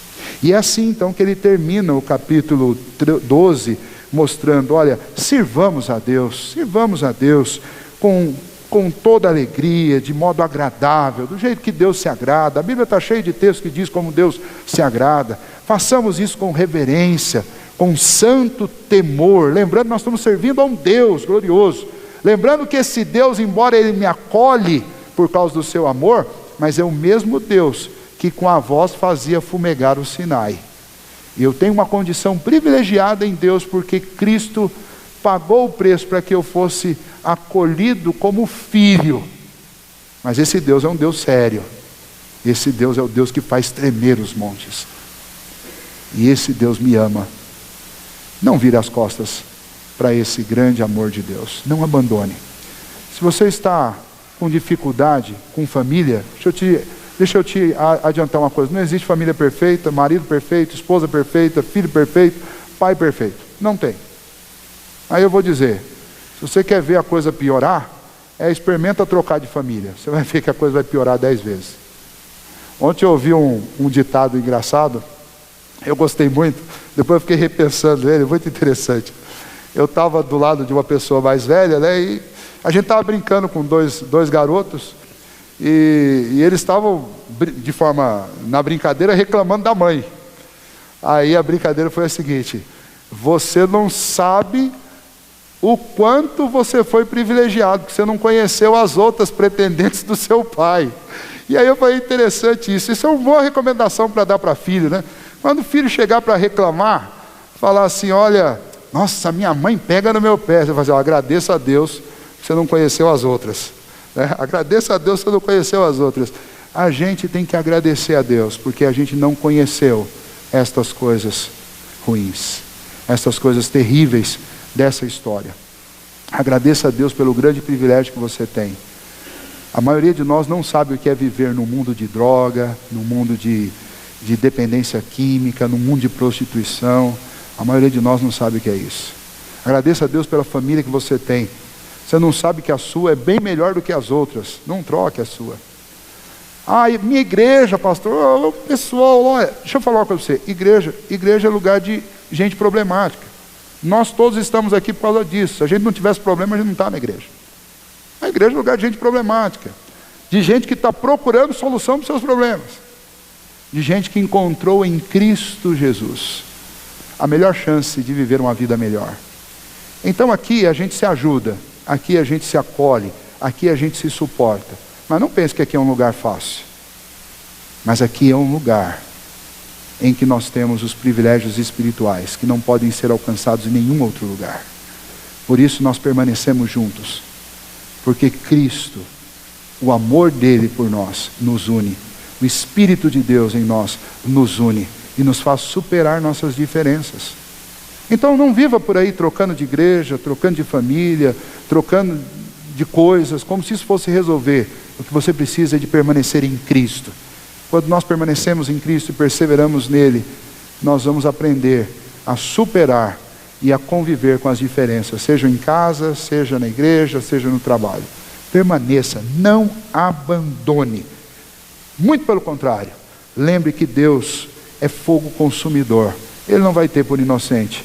E é assim então que ele termina o capítulo 12, mostrando, olha, sirvamos a Deus com toda alegria, de modo agradável, do jeito que Deus se agrada. A Bíblia está cheia de textos que diz como Deus se agrada. Façamos isso com reverência, com santo temor, lembrando que nós estamos servindo a um Deus glorioso, lembrando que esse Deus, embora Ele me acolhe por causa do seu amor, mas é o mesmo Deus que com a voz fazia fumegar o Sinai. E eu tenho uma condição privilegiada em Deus, porque Cristo pagou o preço para que eu fosse acolhido como filho. Mas esse Deus é um Deus sério. Esse Deus é o Deus que faz tremer os montes. E esse Deus me ama. Não vire as costas para esse grande amor de Deus. Não abandone. Se você está com dificuldade, com família, deixa eu te adiantar uma coisa. Não existe família perfeita, marido perfeito, esposa perfeita, filho perfeito, pai perfeito. Não tem. Aí eu vou dizer, se você quer ver a coisa piorar, experimenta trocar de família. Você vai ver que a coisa vai piorar 10 vezes. Ontem eu ouvi um ditado engraçado, eu gostei muito, depois eu fiquei repensando ele, muito interessante. Eu estava do lado de uma pessoa mais velha, né, e a gente estava brincando com dois garotos, e eles estavam, na brincadeira, reclamando da mãe. Aí a brincadeira foi a seguinte: você não sabe o quanto você foi privilegiado, porque você não conheceu as outras pretendentes do seu pai. E aí eu falei, interessante isso. Isso é uma boa recomendação para dar para filho, né? Quando o filho chegar para reclamar, falar assim, olha, nossa, minha mãe pega no meu pé. Você vai dizer, agradeça a Deus que você não conheceu as outras. Agradeça a Deus que você não conheceu as outras. A gente tem que agradecer a Deus, porque a gente não conheceu estas coisas ruins, estas coisas terríveis dessa história. Agradeça a Deus pelo grande privilégio que você tem. A maioria de nós não sabe o que é viver no mundo de droga, no mundo de dependência química, no mundo de prostituição. A maioria de nós não sabe o que é isso. Agradeça a Deus pela família que você tem. Você não sabe que a sua é bem melhor do que as outras. Não troque a sua. Minha igreja, pastor, pessoal, olha, deixa eu falar uma coisa para você. Igreja é lugar de gente problemática. Nós todos estamos aqui por causa disso. Se a gente não tivesse problema, a gente não está na igreja. A igreja é lugar de gente problemática. de gente que está procurando solução para os seus problemas, de gente que encontrou em Cristo Jesus a melhor chance de viver uma vida melhor. Então aqui a gente se ajuda, aqui a gente se acolhe, aqui a gente se suporta. Mas não pense que aqui é um lugar fácil. Mas aqui é um lugar em que nós temos os privilégios espirituais que não podem ser alcançados em nenhum outro lugar. Por isso nós permanecemos juntos, porque Cristo, o amor dele por nós, nos une. O Espírito de Deus em nós nos une e nos faz superar nossas diferenças. Então não viva por aí trocando de igreja, trocando de família, trocando de coisas, como se isso fosse resolver. O que você precisa é de permanecer em Cristo. Quando nós permanecemos em Cristo e perseveramos nele, nós vamos aprender a superar e a conviver com as diferenças, seja em casa, seja na igreja, seja no trabalho. Permaneça, não abandone. Muito pelo contrário, lembre que Deus é fogo consumidor. Ele não vai ter por inocente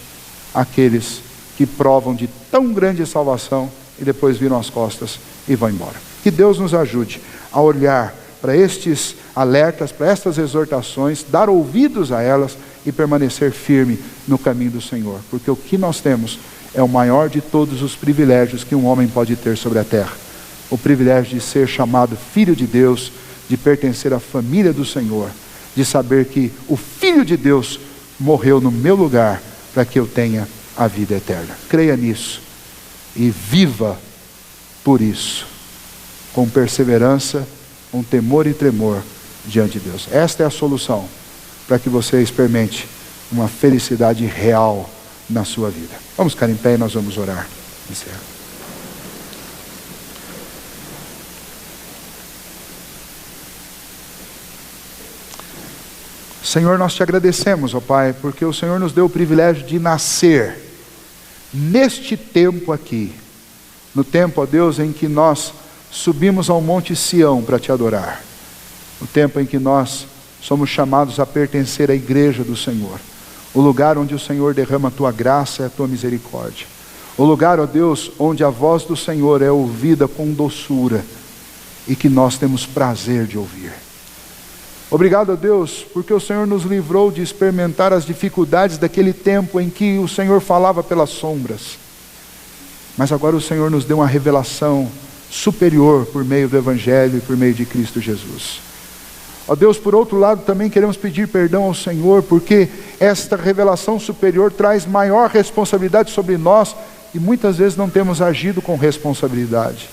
aqueles que provam de tão grande salvação e depois viram as costas e vão embora. Que Deus nos ajude a olhar para estes alertas, para estas exortações, dar ouvidos a elas e permanecer firme no caminho do Senhor. Porque o que nós temos é o maior de todos os privilégios que um homem pode ter sobre a terra. O privilégio de ser chamado filho de Deus, de pertencer à família do Senhor, de saber que o Filho de Deus morreu no meu lugar para que eu tenha a vida eterna. Creia nisso e viva por isso, com perseverança, com temor e tremor diante de Deus. Esta é a solução para que você experimente uma felicidade real na sua vida. Vamos ficar em pé e nós vamos orar. Encerra. Senhor, nós te agradecemos, ó Pai, porque o Senhor nos deu o privilégio de nascer neste tempo aqui, no tempo, ó Deus, em que nós subimos ao Monte Sião para te adorar, no tempo em que nós somos chamados a pertencer à igreja do Senhor, o lugar onde o Senhor derrama a tua graça e a tua misericórdia, o lugar, ó Deus, onde a voz do Senhor é ouvida com doçura e que nós temos prazer de ouvir. Obrigado a Deus, porque o Senhor nos livrou de experimentar as dificuldades daquele tempo em que o Senhor falava pelas sombras. Mas agora o Senhor nos deu uma revelação superior por meio do Evangelho e por meio de Cristo Jesus. Ó Deus, por outro lado, também queremos pedir perdão ao Senhor, porque esta revelação superior traz maior responsabilidade sobre nós e muitas vezes não temos agido com responsabilidade.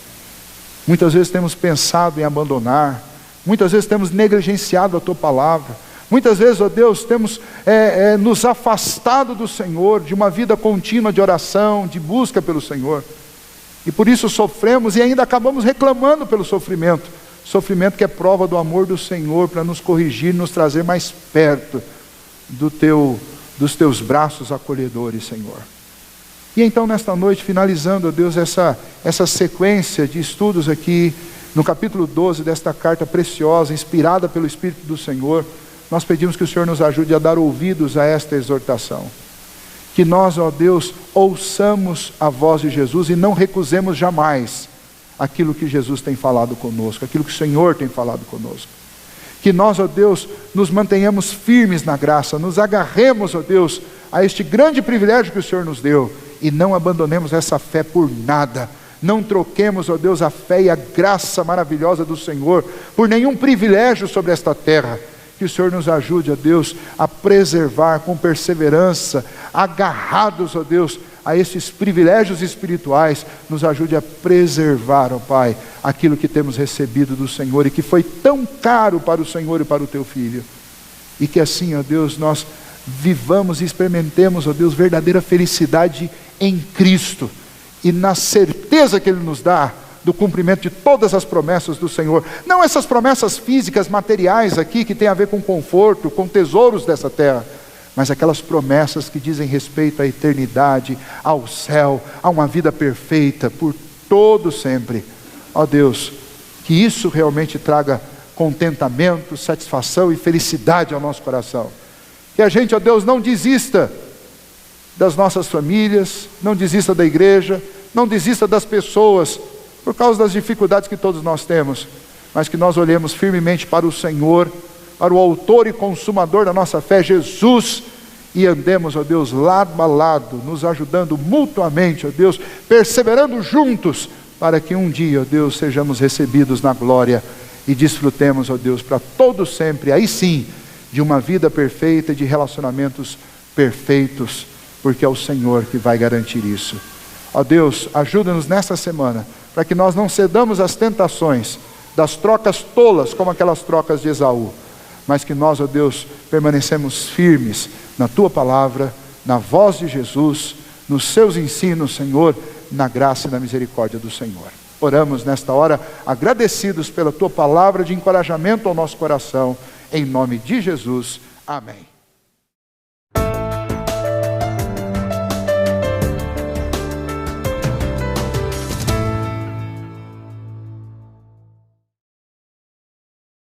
Muitas vezes temos pensado em abandonar, muitas vezes temos negligenciado a tua palavra. Muitas vezes, ó Deus, temos nos afastado do Senhor, de uma vida contínua de oração, de busca pelo Senhor. E por isso sofremos e ainda acabamos reclamando pelo sofrimento. Sofrimento que é prova do amor do Senhor para nos corrigir, nos trazer mais perto dos teus braços acolhedores, Senhor. E então nesta noite, finalizando, ó Deus, essa sequência de estudos aqui, no capítulo 12 desta carta preciosa, inspirada pelo Espírito do Senhor, nós pedimos que o Senhor nos ajude a dar ouvidos a esta exortação. Que nós, ó Deus, ouçamos a voz de Jesus e não recusemos jamais aquilo que Jesus tem falado conosco, aquilo que o Senhor tem falado conosco. Que nós, ó Deus, nos mantenhamos firmes na graça, nos agarremos, ó Deus, a este grande privilégio que o Senhor nos deu e não abandonemos essa fé por nada. Não troquemos, ó Deus, a fé e a graça maravilhosa do Senhor por nenhum privilégio sobre esta terra. Que o Senhor nos ajude, ó Deus, a preservar com perseverança, agarrados, ó Deus, a esses privilégios espirituais, nos ajude a preservar, ó Pai, aquilo que temos recebido do Senhor e que foi tão caro para o Senhor e para o Teu Filho. E que assim, ó Deus, nós vivamos e experimentemos, ó Deus, verdadeira felicidade em Cristo e na certeza que Ele nos dá do cumprimento de todas as promessas do Senhor. Não essas promessas físicas, materiais aqui, que tem a ver com conforto, com tesouros dessa terra, mas aquelas promessas que dizem respeito à eternidade, ao céu, a uma vida perfeita, por todo sempre. Ó Deus, que isso realmente traga contentamento, satisfação e felicidade ao nosso coração. Que a gente, ó Deus, não desista das nossas famílias, não desista da igreja, não desista das pessoas, por causa das dificuldades que todos nós temos, mas que nós olhemos firmemente para o Senhor, para o autor e consumador da nossa fé, Jesus, e andemos, ó Deus, lado a lado, nos ajudando mutuamente, ó Deus, perseverando juntos, para que um dia, ó Deus, sejamos recebidos na glória e desfrutemos, ó Deus, para todo sempre, aí sim, de uma vida perfeita e de relacionamentos perfeitos, porque é o Senhor que vai garantir isso. Ó Deus, ajuda-nos nesta semana, para que nós não cedamos às tentações das trocas tolas, como aquelas trocas de Esaú, mas que nós, ó Deus, permanecemos firmes na Tua palavra, na voz de Jesus, nos Seus ensinos, Senhor, na graça e na misericórdia do Senhor. Oramos nesta hora, agradecidos pela Tua palavra de encorajamento ao nosso coração, em nome de Jesus. Amém.